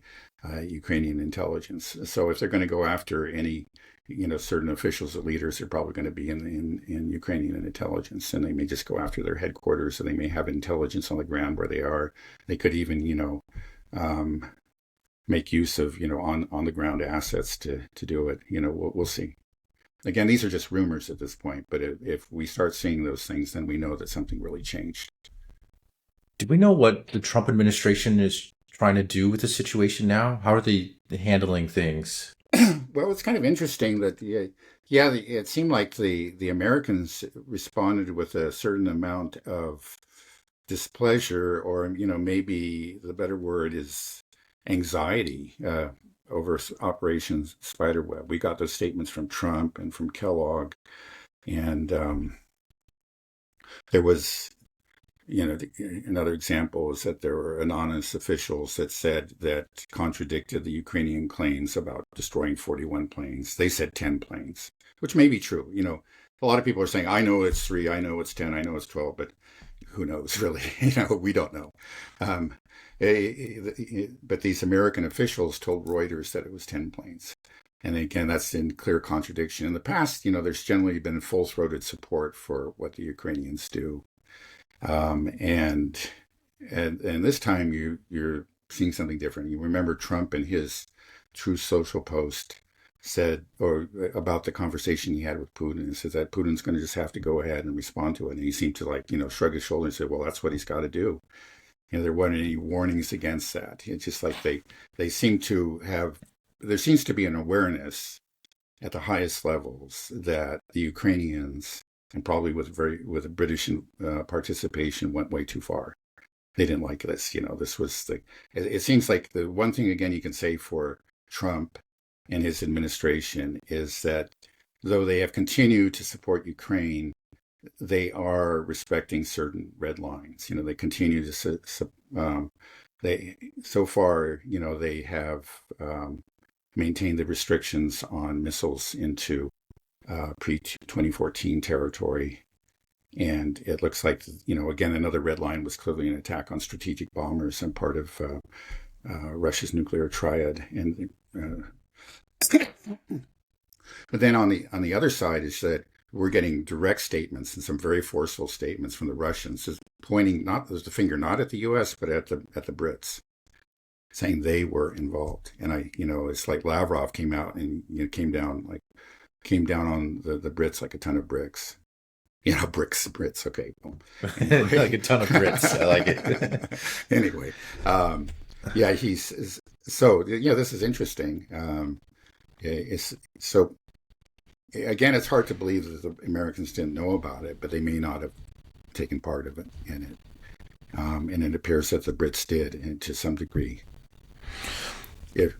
Ukrainian intelligence. So if they're going to go after any certain officials or leaders, are probably going to be in Ukrainian intelligence, and they may just go after their headquarters, and they may have intelligence on the ground where they are. They could even make use of on the ground assets to do it. We'll see. Again, these are just rumors at this point, but if we start seeing those things, then we know that something really changed. Do we know what the Trump administration is trying to do with the situation now? How are they handling things? Well, it's kind of interesting that it seemed like the Americans responded with a certain amount of displeasure, or maybe the better word is anxiety over Operation Spiderweb. We got those statements from Trump and from Kellogg, and there was another example is that there were anonymous officials that contradicted the Ukrainian claims about destroying 41 planes. They said 10 planes, which may be true. A lot of people are saying, I know it's 3, I know it's 10, I know it's 12, but who knows really? We don't know. But these American officials told Reuters that it was 10 planes. And again, that's in clear contradiction. In the past, there's generally been full-throated support for what the Ukrainians do. And this time you're seeing something different. You remember Trump in his Truth Social post said, or about the conversation he had with Putin, and says that Putin's going to just have to go ahead and respond to it. And he seemed to shrug his shoulders and say, well, that's what he's got to do. There weren't any warnings against that. It's just like they seem to have, there seems to be an awareness at the highest levels that the Ukrainians, and probably with the British participation, went way too far. They didn't like this. This was it seems like the one thing, again, you can say for Trump and his administration is that though they have continued to support Ukraine, they are respecting certain red lines. They continue to, so far, they have maintained the restrictions on missiles into pre-2014 territory. And it looks like, again, another red line was clearly an attack on strategic bombers and part of Russia's nuclear triad. And but then on the other side is that we're getting direct statements and some very forceful statements from the Russians, pointing not the finger not at the U.S. but at the Brits, saying they were involved. And it's like Lavrov came out and came down on the Brits like a ton of bricks. Brits. Okay, well, anyway. Like a ton of Brits. I like it. Anyway, this is interesting. So. Again, it's hard to believe that the Americans didn't know about it, but they may not have taken part of it in it. And it appears that the Brits did, and to some degree. It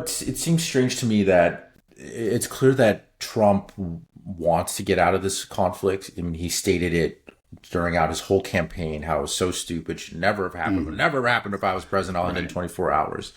seems strange to me that it's clear that Trump wants to get out of this conflict. I mean, he stated it during out his whole campaign, how it was so stupid, should never have happened, would never have happened if I was president, I'll end it in 24 hours.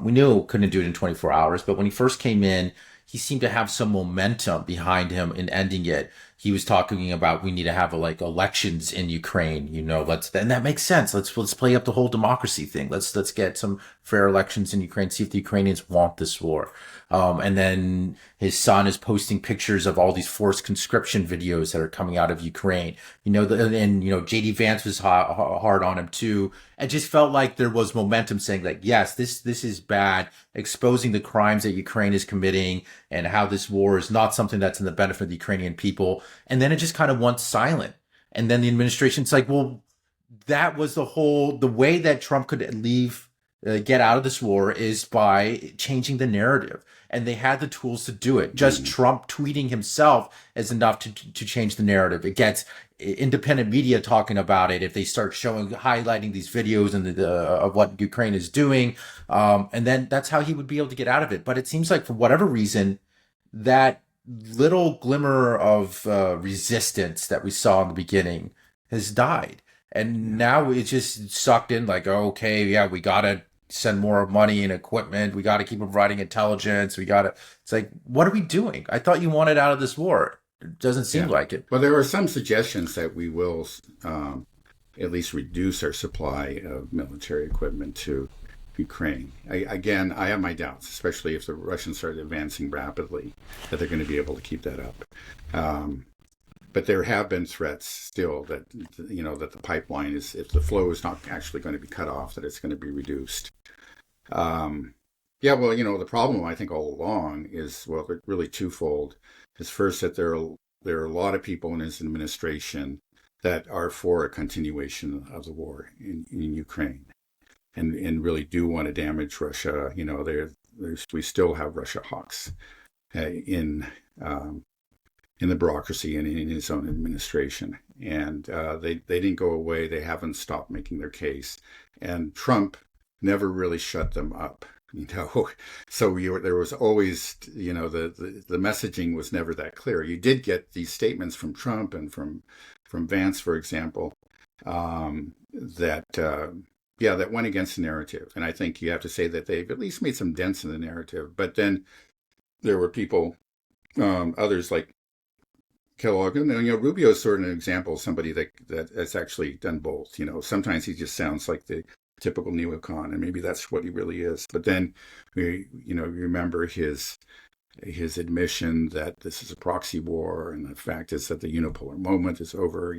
We knew couldn't do it in 24 hours, but when he first came in, he seemed to have some momentum behind him in ending it. he was talking about we need to have like elections in Ukraine. And that makes sense. Let's play up the whole democracy thing. Let's get some fair elections in Ukraine. See if the Ukrainians want this war. And then his son is posting pictures of all these forced conscription videos that are coming out of Ukraine. JD Vance was hard on him too. It just felt like there was momentum saying like, yes, this is bad, exposing the crimes that Ukraine is committing and how this war is not something that's in the benefit of the Ukrainian people. And then it just kind of went silent. And then the administration's like, well, that was the way that Trump could get out of this war is by changing the narrative. And they had the tools to do it. Just Trump tweeting himself is enough to change the narrative. It gets independent media talking about it if they start highlighting these videos and of what Ukraine is doing. And then that's how he would be able to get out of it. But it seems like for whatever reason, that little glimmer of resistance that we saw in the beginning has died. And now it's just sucked in like, oh, okay, yeah, we got to send more money and equipment. We got to keep providing intelligence. It's like, what are we doing? I thought you wanted out of this war. It doesn't seem like it. Well, there are some suggestions that we will at least reduce our supply of military equipment to Ukraine. I have my doubts, especially if the Russians start advancing rapidly, that they're going to be able to keep that up. But there have been threats still that that the pipeline is, if the flow is not actually going to be cut off, that it's going to be reduced. The problem I think all along is, well, really twofold. Is first that there are a lot of people in his administration that are for a continuation of the war in Ukraine, and really do want to damage Russia. We still have Russia hawks in the bureaucracy and in his own administration, and they didn't go away. They haven't stopped making their case, and Trump never really shut them up. So there was always, the messaging was never that clear. You did get these statements from Trump and from Vance, for example, that went against the narrative. And I think you have to say that they've at least made some dents in the narrative. But then there were people, others like Kellogg, and Rubio is sort of an example of somebody that's actually done both. Sometimes he just sounds like the typical neocon, and maybe that's what he really is. But then remember his admission that this is a proxy war, and the fact is that the unipolar moment is over.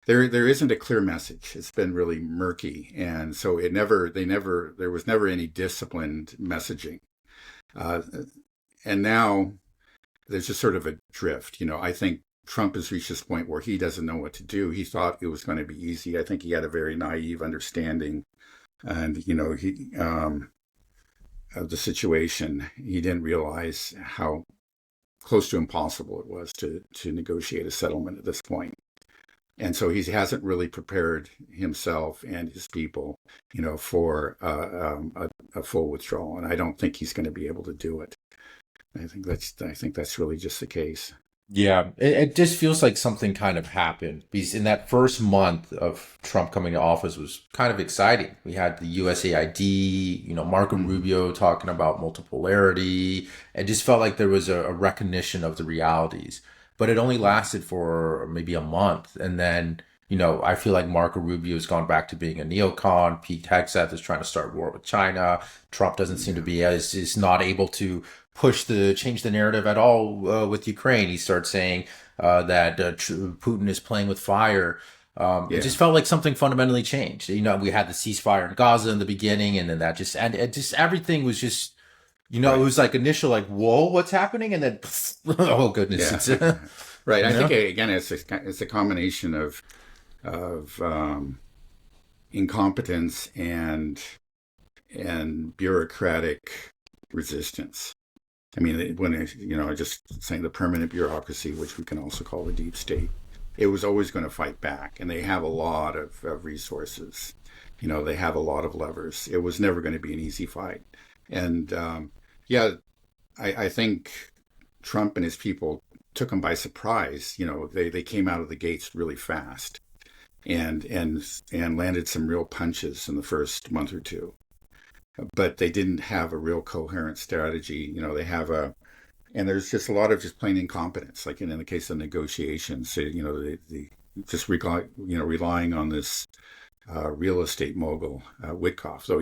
There isn't a clear message. It's been really murky, and so there was never any disciplined messaging, and now there's just sort of a drift. I think Trump has reached this point where he doesn't know what to do. He thought it was going to be easy. I think he had a very naive understanding, and of the situation. He didn't realize how close to impossible it was to negotiate a settlement at this point. And so he hasn't really prepared himself and his people, for a full withdrawal. And I don't think he's going to be able to do it. I think that's really just the case. Yeah, it just feels like something kind of happened because in that first month of Trump coming to office was kind of exciting. We had the USAID, Marco Rubio talking about multipolarity. It just felt like there was a recognition of the realities, but it only lasted for maybe a month. And then, I feel like Marco Rubio has gone back to being a neocon. Pete Hegseth is trying to start war with China. Trump doesn't seem to be is not able to change the narrative at all with Ukraine. He starts saying that Putin is playing with fire. It just felt like something fundamentally changed. We had the ceasefire in Gaza in the beginning, and then everything was just, right. It was like initial, like, whoa, what's happening? And then, oh goodness. Yeah. Right. I think, again, it's a combination of incompetence and bureaucratic resistance. I mean, just saying the permanent bureaucracy, which we can also call the deep state, it was always going to fight back, and they have a lot of resources. They have a lot of levers. It was never going to be an easy fight. And I think Trump and his people took them by surprise. They came out of the gates really fast, and landed some real punches in the first month or two. But they didn't have a real coherent strategy. They have and there's just a lot of just plain incompetence, like in the case of negotiations. So, the just relying on this real estate mogul, Witkoff. So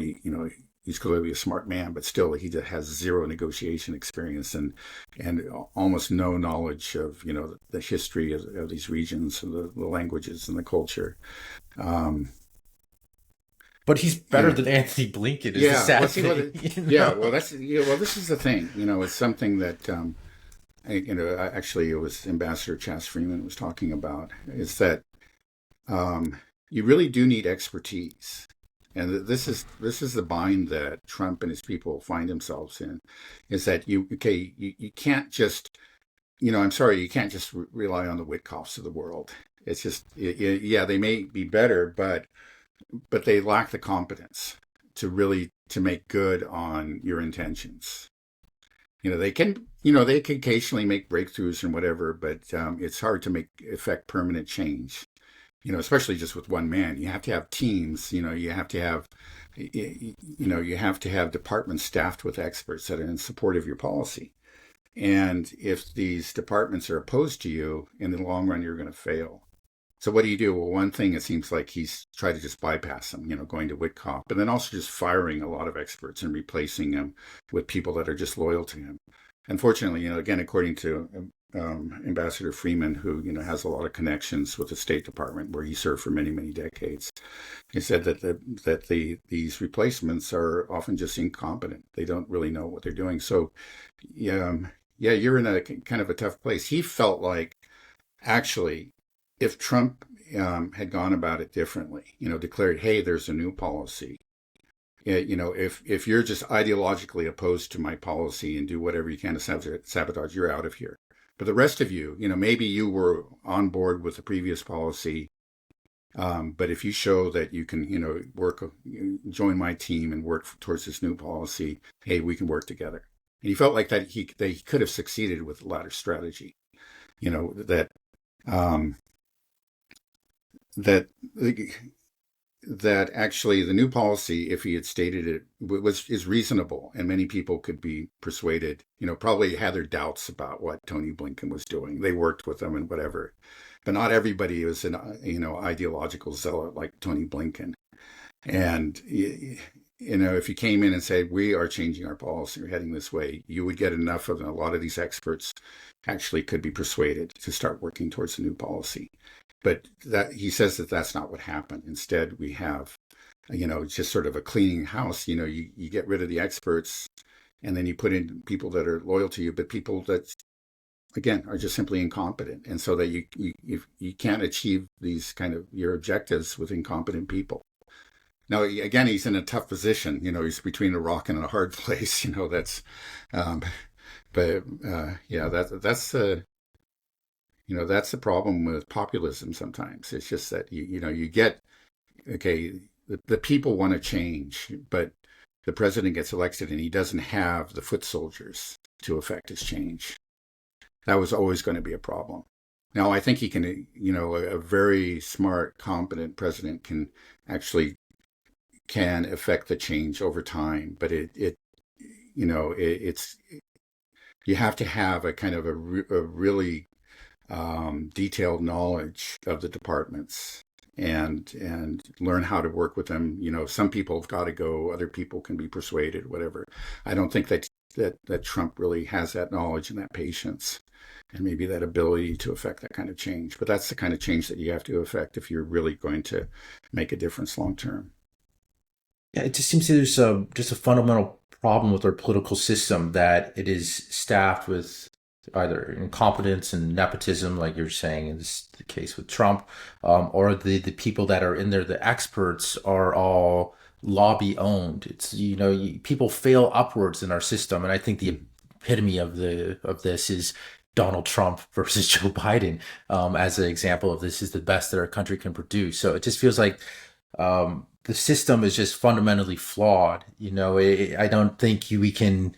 he's clearly a smart man, but still he has zero negotiation experience and almost no knowledge of the history of these regions and the languages and the culture. Um, But he's better than Anthony Blinken. Is the yeah, sad well, see, thing. yeah, well, this is the thing. It's something that actually it was Ambassador Chas Freeman was talking about is that you really do need expertise. And this is the bind that Trump and his people find themselves in, is that you can't just I'm sorry, you can't just rely on the Witkoffs of the world. It's just yeah, they may be better, but they lack the competence to make good on your intentions. They can occasionally make breakthroughs and whatever, but it's hard to affect permanent change. Especially just with one man. You have to have teams. You have to have departments staffed with experts that are in support of your policy. And if these departments are opposed to you, in the long run, you're going to fail. So what do you do? Well, one thing, it seems like he's tried to just bypass them, going to Witkoff, but then also just firing a lot of experts and replacing them with people that are just loyal to him. Unfortunately, again, according to Ambassador Freeman, who has a lot of connections with the State Department, where he served for many, many decades, he said that these replacements are often just incompetent. They don't really know what they're doing. So, you're in a kind of a tough place. He felt like, actually, if Trump had gone about it differently, declared, hey, there's a new policy. If you're just ideologically opposed to my policy and do whatever you can to sabotage, you're out of here. But the rest of you, maybe you were on board with the previous policy, but if you show that you can, join my team and work towards this new policy, hey, we can work together. And he felt like that they could have succeeded with the latter strategy. That um, that that actually the new policy, if he had stated it, is reasonable, and many people could be persuaded. Probably had their doubts about what Tony Blinken was doing. They worked with him and whatever, but not everybody was an ideological zealot like Tony Blinken. And if you came in and said, we are changing our policy, we're heading this way, you would get enough of a lot of these experts actually could be persuaded to start working towards the new policy. But that he says that's not what happened. Instead, we have, just sort of a cleaning house. You get rid of the experts, and then you put in people that are loyal to you, but people that, again, are just simply incompetent. And so that you can't achieve these kind of your objectives with incompetent people. Now, again, he's in a tough position. He's between a rock and a hard place. That's, that's that's the problem with populism sometimes. It's just that, you get, okay, the people want to change, but the president gets elected and he doesn't have the foot soldiers to effect his change. That was always going to be a problem. Now, I think he can, a very smart, competent president can affect the change over time, but it's, you have to have a kind of a really detailed knowledge of the departments and learn how to work with them. Some people have got to go, other people can be persuaded, whatever. I don't think that Trump really has that knowledge and that patience and maybe that ability to affect that kind of change. But that's the kind of change that you have to affect if you're really going to make a difference long term. Yeah, it just seems there's just a fundamental problem with our political system, that it is staffed with either incompetence and nepotism, like you're saying, in this the case with Trump, or the people that are in there, the experts are all lobby owned. It's people fail upwards in our system, and I think the epitome of this is Donald Trump versus Joe Biden, as an example of this is the best that our country can produce. So it just feels like the system is just fundamentally flawed. I don't think the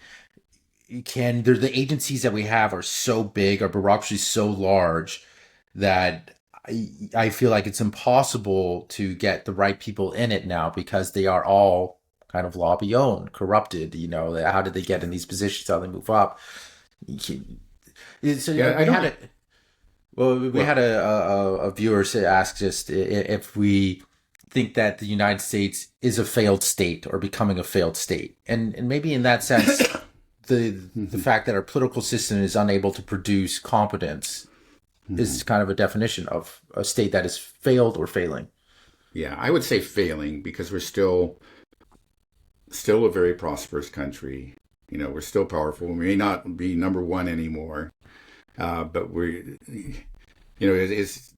agencies that we have are so big, our bureaucracy is so large that I feel like it's impossible to get the right people in it now, because they are all kind of lobby owned, corrupted. How did they get in these positions? How they move up? So Yeah, I we don't had know. a well, we Well, had a viewer say, ask just if we think that the United States is a failed state or becoming a failed state, and maybe in that sense, the mhm, fact that our political system is unable to produce competence is mhm. kind of a definition of a state that is failed or failing. Yeah, I would say failing because we're still a very prosperous country. You know, we're still powerful. We may not be number one anymore, but it's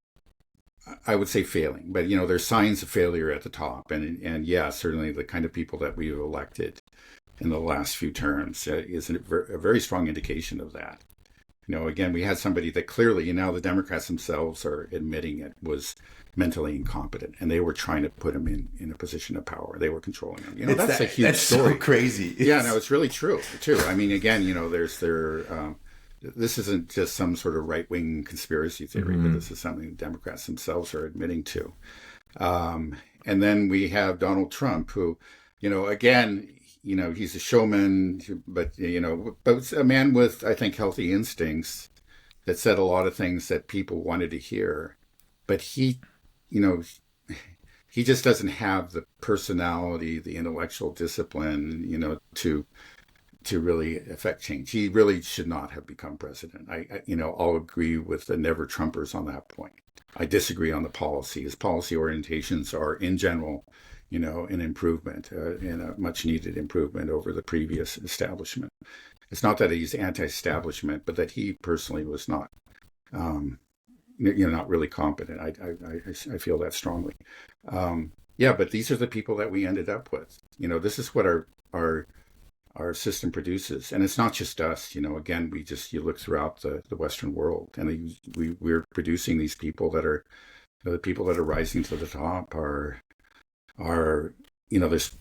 I would say failing. But there's signs of failure at the top, and yeah, certainly the kind of people that we've elected in the last few terms is a very strong indication of that. Again, we had somebody that clearly, and now the Democrats themselves are admitting it, was mentally incompetent, and they were trying to put him in a position of power. They were controlling him. That's a huge That's so story. crazy. Yeah, no, it's really true too. I mean, again, this isn't just some sort of right wing conspiracy theory, but Mhm. this is something the Democrats themselves are admitting to. Um, and then we have Donald Trump, who, again, he's a showman, but a man with, I think, healthy instincts that said a lot of things that people wanted to hear. But you know, he just doesn't have the personality, the intellectual discipline, to really affect change. He really should not have become president. I'll agree with the never Trumpers on that point. I disagree on the policy. His policy orientations are, in general, an improvement, and a much needed improvement over the previous establishment. It's not that he's anti-establishment, but that he personally was not, um, not really competent. I feel that strongly. Yeah, but these are the people that we ended up with. This is what our system produces, and it's not just us. Again, you look throughout the Western world, and we're producing these people that are the people that are rising to the top are there's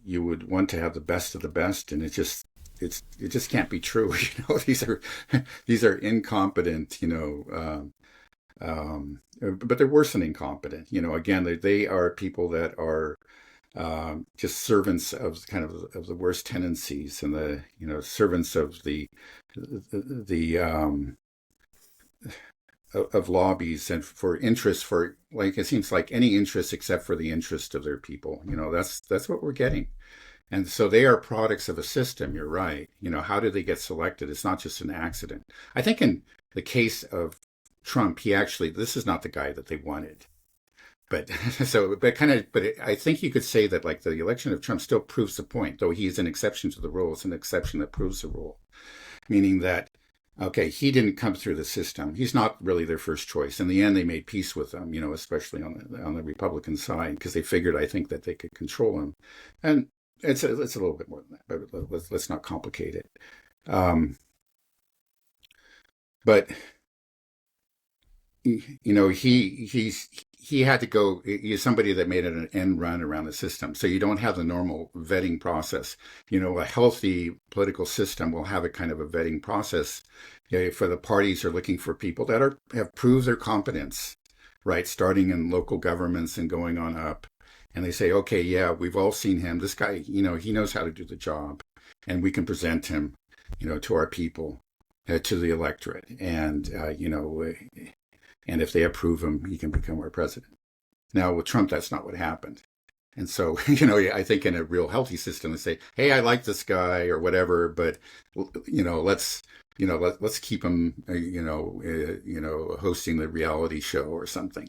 you would want to have the best of the best, and it just can't be true. These are incompetent, but they're worse than incompetent. Again, they are people that are just servants of kind of the worst tendencies, and the servants of the of lobbies, and for interests, for, like, it seems like any interest except for the interest of their people. That's what we're getting. And so they are products of a system. You're right. How do they get selected? It's not just an accident. I think in the case of Trump, this is not the guy that they wanted. But I think you could say that, like, the election of Trump still proves the point, though he is an exception to the rule. It's an exception that proves the rule, meaning that, okay, he didn't come through the system. He's not really their first choice. In the end, they made peace with him, especially on the Republican side, because they figured, I think, that they could control him. And it's a little bit more than that, but let's not complicate it. But he had to go. He's somebody that made it an end run around the system. So you don't have the normal vetting process. A healthy political system will have a kind of a vetting process. For the parties are looking for people that have proved their competence, right? Starting in local governments and going on up. And they say, okay, yeah, we've all seen him. This guy, he knows how to do the job, and we can present him, to our people, to the electorate, and if they approve him, he can become our president. Now, with Trump, that's not what happened. And so, I think in a real healthy system, they say, "Hey, I like this guy or whatever, but let's keep him, hosting the reality show or something.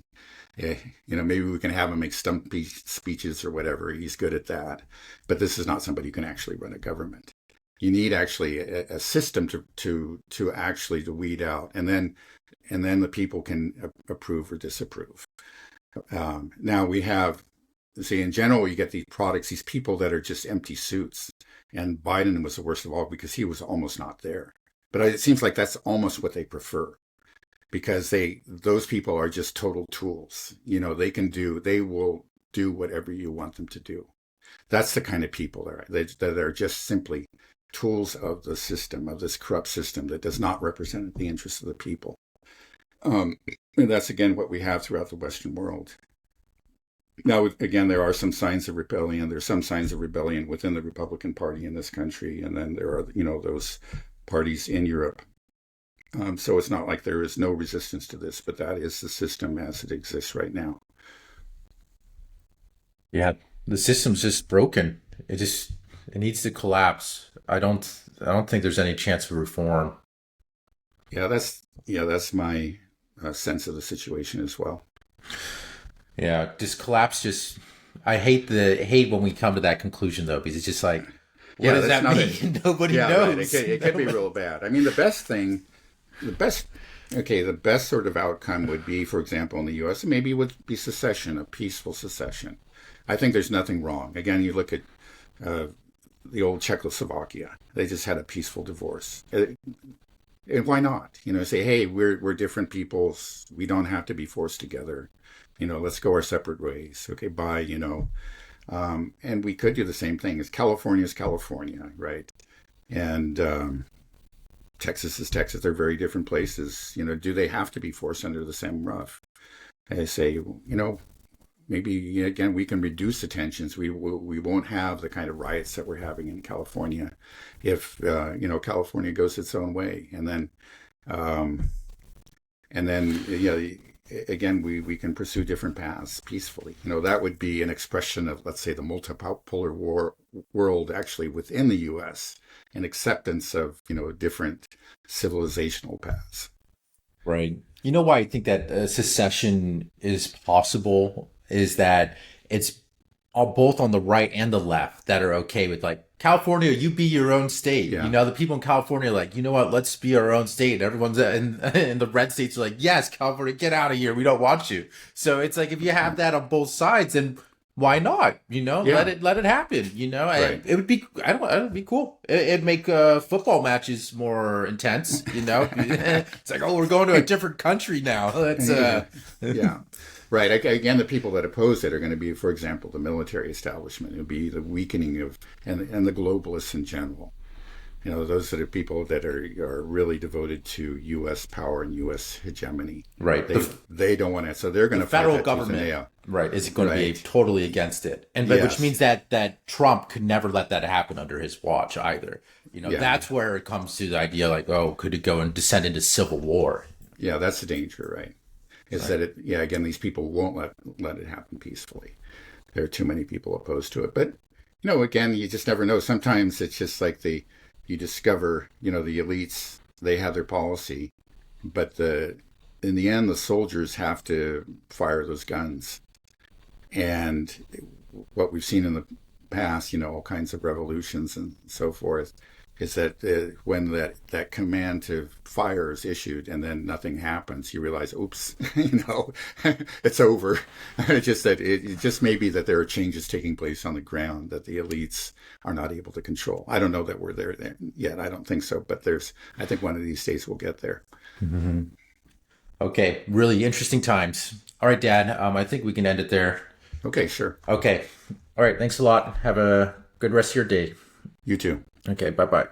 Maybe we can have him make stumpy speeches or whatever. He's good at that, but this is not somebody who can actually run a government. You need actually a system to actually to weed out, and then the people can approve or disapprove. Now we have, see, in general, you get these products, these people that are just empty suits. And Biden was the worst of all because he was almost not there. But it seems like that's almost what they prefer, because those people are just total tools. They will do whatever you want them to do. That's the kind of people that are just simply tools of the system, of this corrupt system that does not represent the interests of the people. And that's, again, what we have throughout the Western world. Now, again, there are some signs of rebellion. There's some signs of rebellion within the Republican Party in this country, and then there are, those parties in Europe. So it's not like there is no resistance to this, but that is the system as it exists right now. Yeah, the system's just broken. It needs to collapse. I don't think there's any chance of reform. Yeah, that's my sense of the situation as well. Yeah, just collapse. Just I hate when we come to that conclusion though, because it's just like, what Yeah, does that's that not mean? Nobody Yeah, right. knows. It could be real bad. I mean, the best, okay, the best sort of outcome would be, for example, in the U.S., maybe it would be secession, a peaceful secession. I think there's nothing wrong. Again, you look at uh, the old Czechoslovakia; they just had a peaceful divorce. And why not? Say, hey, we're different peoples. We don't have to be forced together. Let's go our separate ways. Okay, bye. And we could do the same thing. As California is California, right? And Texas is Texas. They're very different places. Do they have to be forced under the same roof? I say, maybe again we can reduce the tensions. We won't have the kind of riots that we're having in California if California goes its own way, um, and then again we can pursue different paths peacefully. That would be an expression of, let's say, the multipolar world actually within the U.S. and acceptance of different civilizational paths. Right. You know why I think that secession is possible is that it's all both on the right and the left that are okay with like California, you be your own state. Yeah, The people in California are like, you know what, let's be our own state. And everyone's in the red states are like, yes, California, get out of here. We don't want you. So it's like if you have that on both sides, then why not? Let yeah, it happen. right. It would be I don't it'd be cool. It'd make football matches more intense. It's like, oh, we're going to a different country now. Let's Yeah, yeah. Right. Again, the people that oppose it are going to be, for example, the military establishment. It'll be the weakening of and the globalists in general. Those are the people that are really devoted to U.S. power and U.S. hegemony. right. They don't want it, so they're going The to fight federal that tooth and government, nail. right, is going to be Right. totally against it, and but which Yes. means that Trump could never let that happen under his watch either. Yeah. That's where it comes to the idea, like, oh, could it go and descend into civil war? Yeah. That's the danger, right? Is that it? Yeah. Again, these people won't let it happen peacefully. There are too many people opposed to it. But again, you just never know. Sometimes it's just like you discover, the elites, they have their policy, but in the end, the soldiers have to fire those guns. And what we've seen in the past, all kinds of revolutions and so forth, is that when that command to fire is issued and then nothing happens, you realize, oops, it's over. It's just that it just may be that there are changes taking place on the ground that the elites are not able to control. I don't know that we're there yet. I don't think so, but I think one of these days we'll get there. Okay, really interesting times. All right, Dad. I think we can end it there. Okay, sure. Okay. All right. Thanks a lot. Have a good rest of your day. You too. Okay. Bye bye.